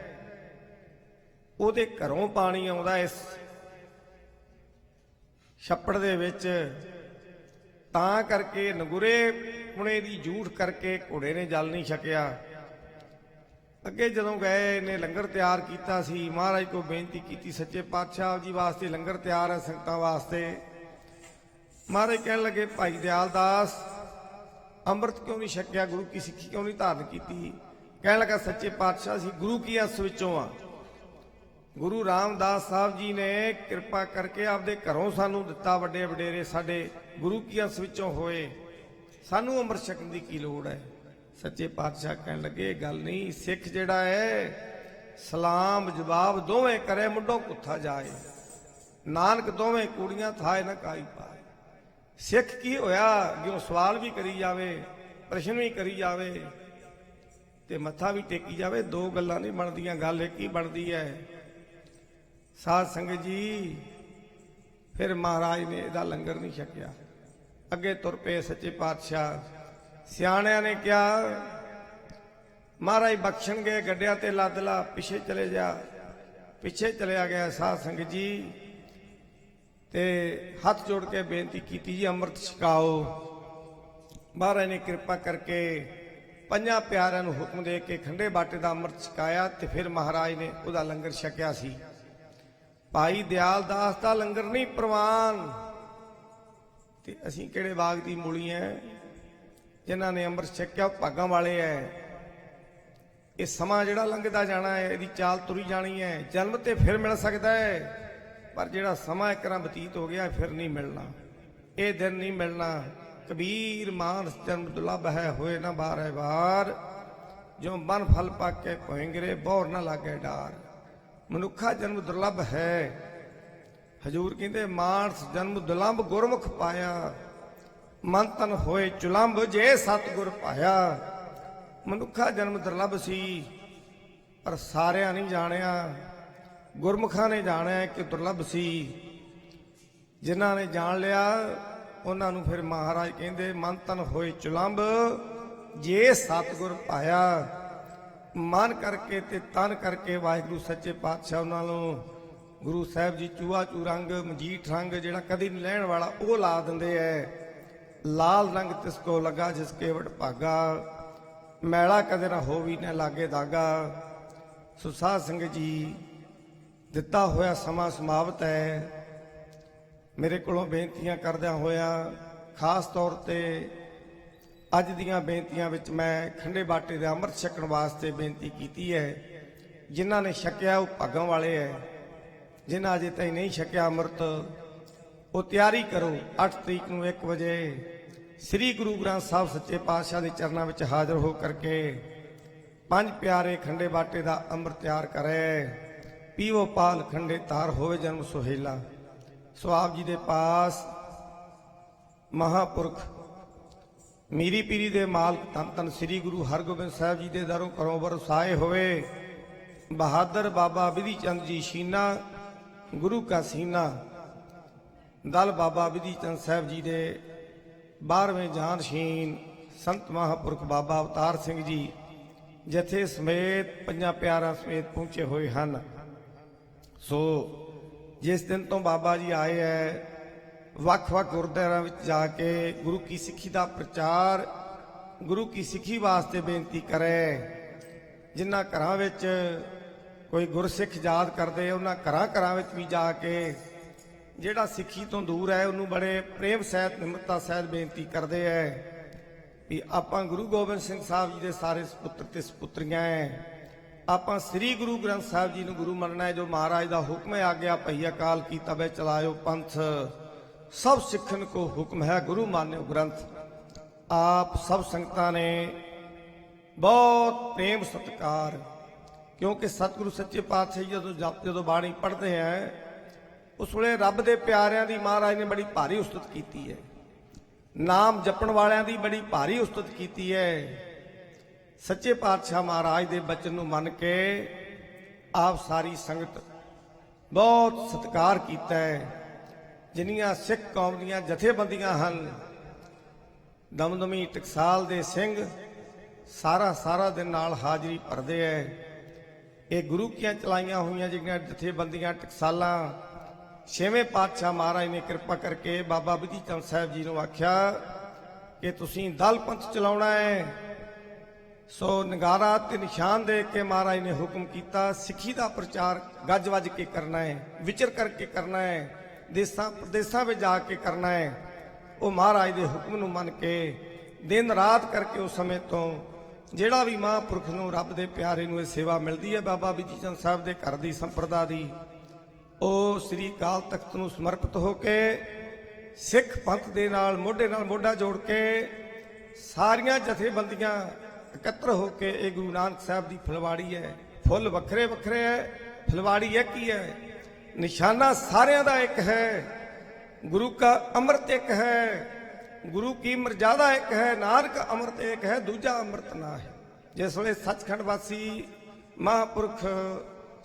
ਉਹਦੇ ਘਰੋਂ ਪਾਣੀ ਆਉਂਦਾ ਇਸ ਛੱਪੜ ਦੇ ਵਿੱਚ, ਤਾਂ ਕਰਕੇ ਨਗੁਰੇ ਪੁਣੇ ਦੀ ਝੂਠ ਕਰਕੇ ਘੋੜੇ ਨੇ ਜਲ ਨਹੀਂ ਛਕਿਆ। ਅੱਗੇ ਜਦੋਂ ਗਏ ਇਹਨੇ ਲੰਗਰ ਤਿਆਰ ਕੀਤਾ ਸੀ, ਮਹਾਰਾਜ ਕੋ ਬੇਨਤੀ ਕੀਤੀ ਸੱਚੇ ਪਾਤਸ਼ਾਹ ਜੀ ਵਾਸਤੇ ਲੰਗਰ ਤਿਆਰ ਹੈ ਸੰਗਤਾਂ ਵਾਸਤੇ। ਮਹਾਰਾਜ ਕਹਿਣ ਲੱਗੇ ਭਾਈ ਦਿਆਲ ਦਾਸ ਅੰਮ੍ਰਿਤ ਕਿਉਂ ਨਹੀਂ ਛਕਿਆ, ਗੁਰੂ ਕੀ ਸਿੱਖੀ ਕਿਉਂ ਨਹੀਂ ਧਾਰਨ ਕੀਤੀ? ਕਹਿਣ ਲੱਗਾ ਸੱਚੇ ਪਾਤਸ਼ਾਹ ਅਸੀਂ ਗੁਰੂ ਕੀ ਅਸ ਵਿੱਚੋਂ ਆ। ਗੁਰੂ ਰਾਮਦਾਸ ਸਾਹਿਬ ਜੀ ਨੇ ਕਿਰਪਾ ਕਰਕੇ ਆਪਦੇ ਘਰੋਂ ਸਾਨੂੰ ਦਿੱਤਾ, ਵੱਡੇ ਵਡੇਰੇ ਸਾਡੇ ਗੁਰੂ ਕੀ ਅੰਸ ਵਿੱਚੋਂ ਹੋਏ, ਸਾਨੂੰ ਅੰਮ੍ਰਿਤ ਛਕਣ ਦੀ ਕੀ ਲੋੜ ਹੈ? ਸੱਚੇ ਪਾਤਸ਼ਾਹ ਕਹਿਣ ਲੱਗੇ ਗੱਲ ਨਹੀਂ, ਸਿੱਖ ਜਿਹੜਾ ਹੈ ਸਲਾਮ ਜਵਾਬ ਦੋਵੇਂ ਕਰੇ ਮੁੰਡੋਂ ਕੁੱਥਾ ਜਾਏ, ਨਾਨਕ ਦੋਵੇਂ ਕੁੜੀਆਂ ਥਾਏ ਨਾ ਕਾਈ ਪਾਏ। ਸਿੱਖ ਕੀ ਹੋਇਆ? ਅੱਗੇ ਸਵਾਲ ਵੀ ਕਰੀ ਜਾਵੇ, ਪ੍ਰਸ਼ਨ ਵੀ ਕਰੀ ਜਾਵੇ ਤੇ ਮੱਥਾ ਵੀ ਟੇਕੀ ਜਾਵੇ, ਦੋ ਗੱਲਾਂ ਨਹੀਂ ਬਣਦੀਆਂ, ਗੱਲ ਇੱਕ ਹੀ ਬਣਦੀ ਹੈ। ਸਾਧ ਸੰਗਤ ਜੀ ਫਿਰ ਮਹਾਰਾਜ ਨੇ ਇਹਦਾ ਲੰਗਰ ਨਹੀਂ ਛਕਿਆ, ਅੱਗੇ ਤੁਰ ਪਏ ਸੱਚੇ ਪਾਤਸ਼ਾਹ। ਸਿਆਣਿਆਂ ਨੇ ਕਿਹਾ ਮਹਾਰਾਜ ਬਖਸ਼ਣਗੇ, ਗੱਡਿਆਂ ਤੇ ਲੱਦ ਲਾ, ਪਿੱਛੇ ਚਲੇ ਜਾ। ਪਿੱਛੇ ਚਲਿਆ ਗਿਆ ਸਾਧ ਸੰਗਤ ਜੀ ਤੇ ਹੱਥ ਜੋੜ ਕੇ ਬੇਨਤੀ ਕੀਤੀ ਜੀ ਅੰਮ੍ਰਿਤ ਛਕਾਓ। ਮਹਾਰਾਜ ਨੇ ਕਿਰਪਾ ਕਰਕੇ ਪੰਜਾਂ ਪਿਆਰਿਆਂ ਨੂੰ ਹੁਕਮ ਦੇ ਕੇ ਖੰਡੇ ਬਾਟੇ ਦਾ ਅੰਮ੍ਰਿਤ ਛਕਾਇਆ ਤੇ ਫਿਰ ਮਹਾਰਾਜ ਨੇ ਉਹਦਾ ਲੰਗਰ ਛਕਿਆ ਸੀ। ਭਾਈ ਦਿਆਲ ਦਾਸ ਦਾ ਲੰਗਰ ਨਹੀਂ ਪ੍ਰਵਾਨ, ਤੇ ਅਸੀਂ ਕਿਹੜੇ ਬਾਗ ਦੀ ਮੂਲੀ ਐ? ਜਿਨ੍ਹਾਂ ਨੇ ਅੰਮ੍ਰਿਤ ਛਕਿਆ ਭਾਗਾਂ ਵਾਲੇ ਐ। ਇਹ ਸਮਾਂ ਜਿਹੜਾ ਲੰਘਦਾ ਜਾਣਾ ਹੈ, ਇਹਦੀ ਚਾਲ ਤੁਰੀ ਜਾਣੀ ਹੈ। ਜਨਮ ਤੇ ਫਿਰ ਮਿਲ ਸਕਦਾ ਹੈ, ਪਰ ਜਿਹੜਾ ਸਮਾਂ ਇੱਕ ਵਾਰ ਬਤੀਤ ਹੋ ਗਿਆ ਫਿਰ ਨਹੀਂ ਮਿਲਣਾ, ਇਹ ਦਿਨ ਨਹੀਂ ਮਿਲਣਾ। ਕਬੀਰ ਮਾਨਸ ਜਨਮ ਦੁਲਭ ਹੈ, ਹੋਏ ਨਾ ਬਾਰੈ ਵਾਰ, ਜੋ ਮਨ ਫਲ ਪਾਕੇ ਭੋਇੰਗਰੇ ਬੋਰ ਨਾ ਲਾਗੇ ਡਾਰ। ਮਨੁੱਖਾ ਜਨਮ ਦੁਰਲਭ ਹੈ। ਹਜੂਰ ਕਹਿੰਦੇ ਮਾਨਸ ਜਨਮ ਦੁਲੰਭ ਗੁਰਮੁਖ ਪਾਇਆ, ਮਨ ਤਨ ਹੋਏ ਚੁਲੰਭ ਜੇ ਸਤਿਗੁਰ ਪਾਇਆ। ਮਨੁੱਖਾ ਜਨਮ ਦੁਰਲਭ ਸੀ, ਪਰ ਸਾਰਿਆਂ ਨਹੀਂ ਜਾਣਿਆ, ਗੁਰਮੁਖਾਂ ਨੇ ਜਾਣਿਆ ਕਿ ਦੁਰਲਭ ਸੀ। ਜਿਨ੍ਹਾਂ ਨੇ ਜਾਣ ਲਿਆ ਉਹਨਾਂ ਨੂੰ ਫਿਰ ਮਹਾਰਾਜ ਕਹਿੰਦੇ ਮਨ ਤਨ ਹੋਏ ਚੁਲੰਭ ਜੇ ਸਤਿਗੁਰ ਪਾਇਆ। ਮਨ ਕਰਕੇ ਤੇ ਤਨ ਕਰਕੇ ਵਾਹਿਗੁਰੂ ਸੱਚੇ ਪਾਤਸ਼ਾਹ ਉਹਨਾਂ ਨੂੰ ਗੁਰੂ ਸਾਹਿਬ ਜੀ ਚੂਹਾ ਚੂਰੰਗ ਮਜੀਠ ਰੰਗ ਜਿਹੜਾ ਕਦੀ ਨਹੀਂ ਲੈਣ ਵਾਲਾ ਉਹ ਲਾ ਦਿੰਦੇ ਐ। ਲਾਲ ਰੰਗ ਤਿਸ ਕੋ ਲੱਗਾ ਜਿਸ ਕੇ ਵਡ ਭਾਗਾ, ਮੈਲਾ ਕਦੇ ਨਾ ਹੋਵੀ ਨਾ ਲਾਗੇ ਦਾਗਾ। ਸੋ ਸਾਧ ਸੰਗਤ ਜੀ ਦਿੱਤਾ ਹੋਇਆ ਸਮਾਂ ਸਮਾਪਤ ਹੈ। ਮੇਰੇ ਕੋਲੋਂ ਬੇਨਤੀਆਂ ਕਰਦਿਆਂ ਹੋਇਆ ਖਾਸ ਤੌਰ ਤੇ ਅੱਜ ਦੀਆਂ ਬੇਨਤੀਆਂ ਵਿੱਚ ਮੈਂ ਖੰਡੇ ਬਾਟੇ ਦੇ ਅੰਮ੍ਰਿਤ ਛਕਣ ਵਾਸਤੇ ਬੇਨਤੀ ਕੀਤੀ ਹੈ। ਜਿਨ੍ਹਾਂ ਨੇ ਛਕਿਆ ਉਹ ਭਾਗਾਂ ਵਾਲੇ ਹੈ, ਜਿਨ੍ਹਾਂ ਅਜੇ ਤਾਈਂ ਨਹੀਂ ਛਕਿਆ ਅੰਮ੍ਰਿਤ ਉਹ ਤਿਆਰੀ ਕਰੋ। 8 ਤਰੀਕ ਨੂੰ 1 ਵਜੇ ਸ੍ਰੀ ਗੁਰੂ ਗ੍ਰੰਥ ਸਾਹਿਬ ਸੱਚੇ ਪਾਤਸ਼ਾਹ ਦੇ ਚਰਨਾਂ ਵਿੱਚ ਹਾਜ਼ਰ ਹੋ ਕਰਕੇ 5 ਪਿਆਰੇ ਖੰਡੇ ਬਾਟੇ ਦਾ ਅੰਮ੍ਰਿਤ ਤਿਆਰ ਕਰੇ। ਪੀਵੋ ਪਾਲ ਖੰਡੇ ਧਾਰ ਹੋਵੇ ਜਨਮ ਸੁਹੇਲਾ। ਸੋ ਆਪ ਜੀ ਦੇ ਪਾਸ ਮਹਾਪੁਰਖ ਮੀਰੀ ਪੀਰੀ ਦੇ ਮਾਲਕ ਧੰਨ ਧੰਨ ਸ੍ਰੀ ਗੁਰੂ ਹਰਗੋਬਿੰਦ ਸਾਹਿਬ ਜੀ ਦੇ ਦਰੋਂ ਘਰੋਂ ਵਰਸਾਏ ਹੋਏ ਬਹਾਦਰ ਬਾਬਾ ਵਿਧੀ ਚੰਦ ਜੀ ਸ਼ੀਨਾ ਗੁਰੂ ਕਾ ਸੀਨਾ, ਦਲ ਬਾਬਾ ਵਿਧੀ ਚੰਦ ਸਾਹਿਬ ਜੀ ਦੇ 12ਵੇਂ ਜਾਨਸ਼ੀਨ ਸੰਤ ਮਹਾਪੁਰਖ ਬਾਬਾ ਅਵਤਾਰ ਸਿੰਘ ਜੀ ਜਥੇ ਸਮੇਤ ਪੰਜਾਂ ਪਿਆਰਾਂ ਸਮੇਤ ਪਹੁੰਚੇ ਹੋਏ ਹਨ। ਸੋ ਜਿਸ ਦਿਨ ਤੋਂ ਬਾਬਾ ਜੀ ਆਏ ਹੈ ਵੱਖ-ਵੱਖ ਗੁਰਦੁਆਰਿਆਂ ਵਿੱਚ ਜਾ ਕੇ ਗੁਰੂ ਕੀ ਸਿੱਖੀ ਦਾ ਪ੍ਰਚਾਰ, ਗੁਰੂ ਕੀ ਸਿੱਖੀ ਵਾਸਤੇ ਬੇਨਤੀ ਕਰੇ। ਜਿਨ੍ਹਾਂ ਘਰਾਂ ਵਿੱਚ ਕੋਈ ਗੁਰਸਿੱਖ ਯਾਦ ਕਰਦੇ ਉਹਨਾਂ ਘਰਾਂ ਵਿੱਚ ਵੀ ਜਾ ਕੇ ਜਿਹੜਾ ਸਿੱਖੀ ਤੋਂ ਦੂਰ ਹੈ ਉਹਨੂੰ ਬੜੇ ਪ੍ਰੇਮ ਸਹਿਤ ਨਿਮਰਤਾ ਸਹਿਤ ਬੇਨਤੀ ਕਰਦੇ ਹੈ ਵੀ ਆਪਾਂ ਗੁਰੂ ਗੋਬਿੰਦ ਸਿੰਘ ਸਾਹਿਬ ਜੀ ਦੇ ਸਾਰੇ ਸੁਪੁੱਤਰ ਤੇ ਸੁਪੁੱਤਰੀਆਂ ਹੈ। ਆਪਾਂ ਸ੍ਰੀ ਗੁਰੂ ਗ੍ਰੰਥ ਸਾਹਿਬ ਜੀ ਨੂੰ ਗੁਰੂ ਮੰਨਣਾ ਹੈ। ਜੋ ਮਹਾਰਾਜ ਦਾ ਹੁਕਮ ਹੈ ਆਗਿਆ ਭਈ ਅਕਾਲ ਕੀ ਤਬੇ ਚਲਾਇਓ ਪੰਥ, ਸਭ ਸਿੱਖਣ ਕੋ ਹੁਕਮ ਹੈ ਗੁਰੂ ਮਾਨਿਓ ਗ੍ਰੰਥ। ਆਪ ਸਭ ਸੰਗਤਾਂ ਨੇ ਬਹੁਤ ਪ੍ਰੇਮ ਸਤਿਕਾਰ क्योंकि सतगुरु सच्चे पातशाही जो बाणी पढ़ते हैं उस वे रब के प्यारिਆਂ की महाराज ने बड़ी भारी उस्तत की है। नाम जपण वालिਆਂ की बड़ी भारी उस्तत की है। सच्चे पातशाह महाराज के बचन को मन के आप सारी संगत बहुत सत्कार किया है। जिन्नियां सिख कौम दीयां जथेबंदियां हन, दमदमी टकसाल दे सिंह सारा दिन नाल हाजरी भरदे है। ये गुरु कियां चलाइयां हुई जिहड़ियां जथेबंदियां टकसालां छेवें पातशाह महाराज ने कृपा करके बाबा विधि चंद साहब जी ने आख्या कि तुसीं दल पंथ चलाउणा है। सो नगारा ते निशान दे के महाराज ने हुक्म किया सिੱਖੀ का प्रचार गज वज के करना है, विचर करके करना है, देसां प्रदेसां में जाके करना है। वो महाराज के हुक्म नूं मन के दिन रात करके उस समय तो ਜਿਹੜਾ भी महापुरख नूं रब दे प्यारे नूं सेवा मिलती है बाबा विधि चंद साहब के घर की संप्रदा की, ਉਹ श्री अकाल तख्त ਨੂੰ समर्पित होके सिख पंथ ਦੇ ਨਾਲ ਮੋਢਾ ਜੋੜ ਕੇ ਸਾਰੀਆਂ ਜਥੇਬੰਦੀਆਂ ਇਕੱਤਰ ਹੋ ਕੇ ਇਹ ਗੁਰੂ ਨਾਨਕ ਸਾਹਿਬ ਦੀ ਫੁਲਵਾੜੀ ਹੈ। ਫੁੱਲ ਵੱਖਰੇ ਵੱਖਰੇ ਹੈ, ਫੁਲਵਾੜੀ ਇੱਕ ਹੀ ਹੈ। ਨਿਸ਼ਾਨਾ ਸਾਰਿਆਂ ਦਾ ਇੱਕ ਹੈ। गुरु का अमृत एक है, गुरु की मर्यादा एक है। नानक अमृत एक है, दूजा अमृत ना है। जिस वे सचखंड वासी महापुरख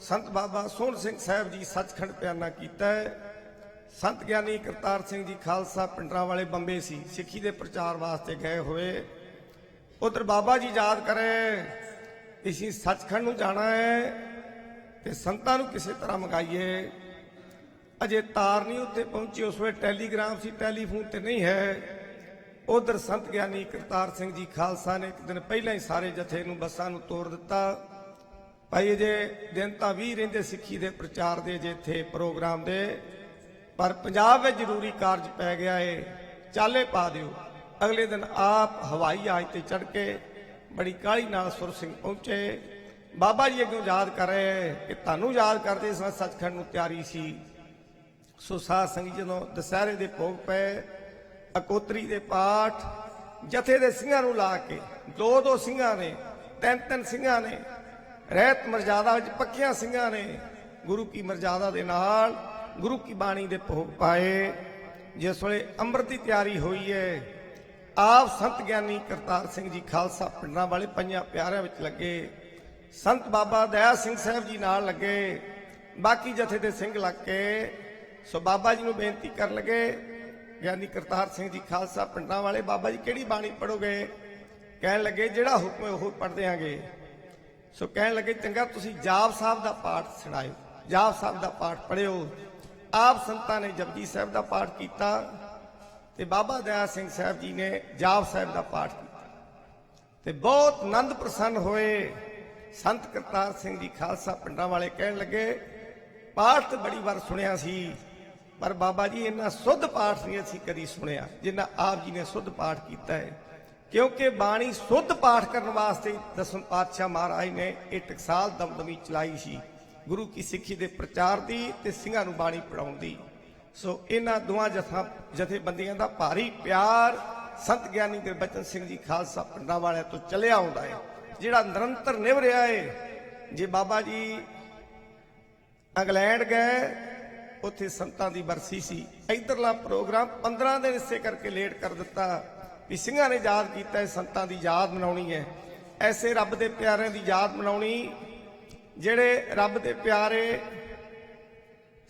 संत बाबा सोहन सिंह साहब जी सचखंड प्याना किया है। संत ज्ञानी करतार सिंह जी खालसा पिंडरा वाले बंबे सी सिੱਖੀ के प्रचार वास्ते गए हुए। उधर बाबा जी याद करे इसी सचखंड नूं जाना है तो संतां नूं किसी तरह मंगाइए। अजे तार नहीं उत्ते पहुंची, उस वे टैलीग्राम सी, टैलीफोन तो नहीं है। उधर संत ज्ञानी करतार सिंह जी खालसा ने एक दिन पहला ही सारे जथे नूं बसां नूं तोड़ दिता। भाई जे दिन तो 20 रहिंदे सिੱਖੀ के प्रचार के जे थे प्रोग्राम दे, पर पंजाब में जरूरी कारज पै गया है, चाले पा दिओ। अगले दिन आप हवाई जहाज ते चढ़ के बड़ी काली नाल सुर सिंह पहुंचे। बाबा जी अगों याद कर रहे कि तुहानूं याद करते सचखंड नूं तैयारी सी। सो साध संगत जदों दशहरे के भोग पे अकोतरी के पाठ जथे के सिंघां नूं ला के दो सिंघां ने, तीन सिंघां ने, रहत मर्यादा विच पक्कियां सिंघां ने गुरु की मर्यादा दे नाल गुरु की बाणी दे भोग पाए। जिस वे अमृत की तैयारी हुई है, आप संत ज्ञानी करतार सिंह जी खालसा पिंडरां वाले पंजां प्यारिਆਂ विच लगे, संत बाबा दया सिंह साहब जी नाल लगे, बाकी जथे दे सिंह लग के सो बाबा जी नूं बेनती कर लगे, ज्ञानी करतार सिंह जी खालसा पिंडरां वाले बाबा जी किहड़ी बाणी पढ़ोगे? कहण लगे जिहड़ा हुक्म है ओह पढ़ देंगे। सो कहण लगे चंगा तुसीं जाप साहब का पाठ सुणाओ। जाप साहब का पाठ पढ़िओ। आप संतां ने जपजी साहब का पाठ किया ते बाबा दया सिंह साहब जी ने जाप साहब का पाठ किया ते बहुत आनंद प्रसन्न होए। संत करतार सिंह जी खालसा पिंडां वाले कहण लगे पाठ तो बड़ी बार सुनिया सी, पर बाबा जी इन्ना शुद्ध पाठ नहीं असीं कदी सुनिया जिन्ना आप जी ने शुद्ध पाठ किया है। क्योंकि बाणी शुद्ध पाठ करने वास्ते दसम पातशाह महाराज ने ये टकसाल दमदमी चलाई सी, गुरु की सिੱਖੀ के प्रचार की ते सिंघां नूं बाणी पढ़ाउण दी। सो इन्हां दोवां जथेबंदियां दा भारी प्यार संत ज्ञानी गुरबचन सिंह जी खालसा पिंडां वालिਆਂ तो चलिया आउंदा है, जिहड़ा निरंतर निभ रहा है। जे बाबा जी इंग्लैंड गए, उत्थे संतां दी बरसी सी, इधरला प्रोग्राम 15 दिन इसे करके लेट कर दिता भी सिंघां ने याद किया है, संतां दी याद मनाउणी है। ऐसे रब दे प्यारिਆਂ दी याद मनाउणी ਜਿਹੜੇ रब दे प्यारे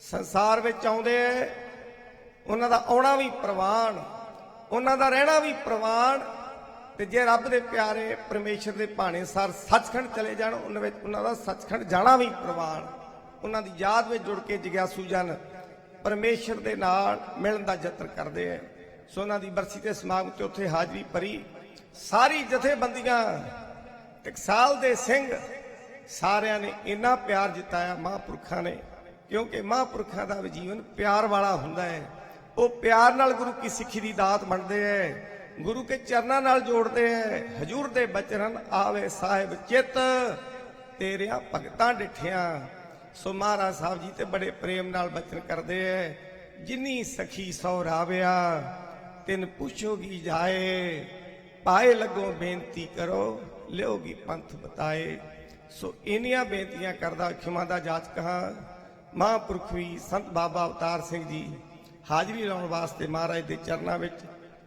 संसार विच आउंदे है, उन्हां दा आउणा भी प्रवान, उन्हां दा रहना भी प्रवान। ते जे रब दे प्यारे परमेश्वर दे भाणे सार सचखंड चले जाण, उन्हां दा सचखंड जाना भी प्रवान। उन्हां दी याद विच जुड़ के जिग्यासू जन परमेश्वर दे नाल मिलण दा यतन करदे है। सो उन्हां दी बरसी ते समागम ते उत्थे हाजरी भरी। सारी जथेबंदियां टकसाल दे सिंह सारिਆਂ ने इन्ना प्यार जिताया महापुरखा ने, क्योंकि महापुरखा का जीवन प्यार वाला हुंदा है। वो प्यार नाल गुरु की सिੱਖੀ की दात बनते हैं, गुरु के चरणों नाल जोड़ते हैं। हजूर दे बचन आवे साहिब चित तेरिया भगतां डिठियां। सो महाराज साहब जी ते बड़े प्रेम नाल बचन करते हैं, जिन्नी सखी सौ राविया तिन पुछोगी जाए, पाए लगो बेनती करो लियोगी पंथ बताए। ਸੋ ਇੰਨੀਆਂ ਬੇਨਤੀਆਂ ਕਰਦਾ ਖਿਮਾ ਦਾ ਜਾਚਕ ਹਾਂ। ਮਹਾਂਪੁਰਖ ਵੀ ਸੰਤ ਬਾਬਾ ਅਵਤਾਰ ਸਿੰਘ ਜੀ ਹਾਜ਼ਰੀ ਲਾਉਣ ਵਾਸਤੇ ਮਹਾਰਾਜ ਦੇ ਚਰਨਾਂ ਵਿੱਚ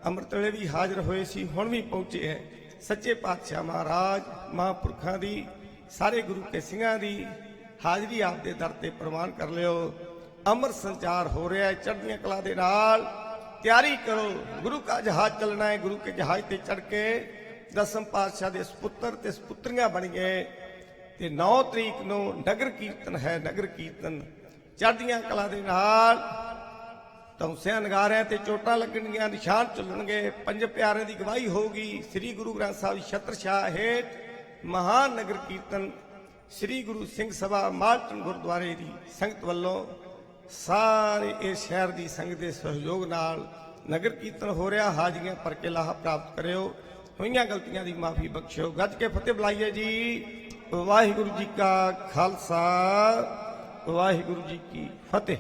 ਅੰਮ੍ਰਿਤ ਵੇਲੇ ਵੀ ਹਾਜ਼ਰ ਹੋਏ ਸੀ, ਹੁਣ ਵੀ ਪਹੁੰਚੇ ਹੈ। ਸੱਚੇ ਪਾਤਸ਼ਾਹ ਮਹਾਰਾਜ ਮਹਾਂਪੁਰਖਾਂ ਦੀ, ਸਾਰੇ ਗੁਰੂ ਕੇ ਸਿੰਘਾਂ ਦੀ ਹਾਜ਼ਰੀ ਆਪ ਦੇ ਦਰ ਤੇ ਪ੍ਰਵਾਨ ਕਰ ਲਿਓ। ਅੰਮ੍ਰਿਤ ਸੰਚਾਰ ਹੋ ਰਿਹਾ ਹੈ ਚੜ੍ਹਦੀਆਂ ਕਲਾ ਦੇ ਨਾਲ। ਤਿਆਰੀ ਕਰੋ, ਗੁਰੂ ਕਾ ਜਹਾਜ਼ ਚੱਲਣਾ ਹੈ। ਗੁਰੂ ਕੇ ਜਹਾਜ਼ ਤੇ ਚੜ੍ਹ ਕੇ ਦਸਮ ਪਾਤਸ਼ਾਹ ਦੇ ਸੁਪੁੱਤਰ ਤੇ ਸੁਪੁੱਤਰੀਆਂ ਬਣ ਗਏ। ਤੇ 9 ਤਰੀਕ ਨੂੰ ਨਗਰ ਕੀਰਤਨ ਹੈ। ਨਗਰ ਕੀਰਤਨ ਚੜ੍ਹਦੀਆਂ ਕਲਾ ਦੇ ਨਾਲ ਧੌਂਸਿਆਂ ਨਗਾਰਿਆਂ ਤੇ ਚੋਟਾਂ ਲੱਗਣਗੀਆਂ, ਨਿਸ਼ਾਨ ਚੱਲਣਗੇ, ਪੰਜ ਪਿਆਰਿਆਂ ਦੀ ਗਵਾਹੀ ਹੋਊਗੀ। ਸ੍ਰੀ ਗੁਰੂ ਗ੍ਰੰਥ ਸਾਹਿਬ ਛਤਰਛਾਇਆ ਹੇਠ ਮਹਾਨ ਨਗਰ ਕੀਰਤਨ ਸ੍ਰੀ ਗੁਰੂ ਸਿੰਘ ਸਭਾ ਮਾਲਟਨ ਗੁਰਦੁਆਰੇ ਦੀ ਸੰਗਤ ਵੱਲੋਂ ਸਾਰੇ ਇਸ ਸ਼ਹਿਰ ਦੀ ਸੰਗਤ ਦੇ ਸਹਿਯੋਗ ਨਾਲ ਨਗਰ ਕੀਰਤਨ ਹੋ ਰਿਹਾ। ਹਾਜ਼ਰੀਆਂ ਭਰ ਕੇ ਲਾਹਾ ਪ੍ਰਾਪਤ ਕਰਿਓ। ਹੋਈਆਂ ਗਲਤੀਆਂ ਦੀ ਮਾਫੀ ਬਖਸ਼ਿਓ। ਗੱਜ ਕੇ ਫਤਿਹ ਬੁਲਾਈਏ ਜੀ। ਵਾਹਿਗੁਰੂ ਜੀ ਕਾ ਖਾਲਸਾ, ਵਾਹਿਗੁਰੂ ਜੀ ਕੀ ਫਤਿਹ।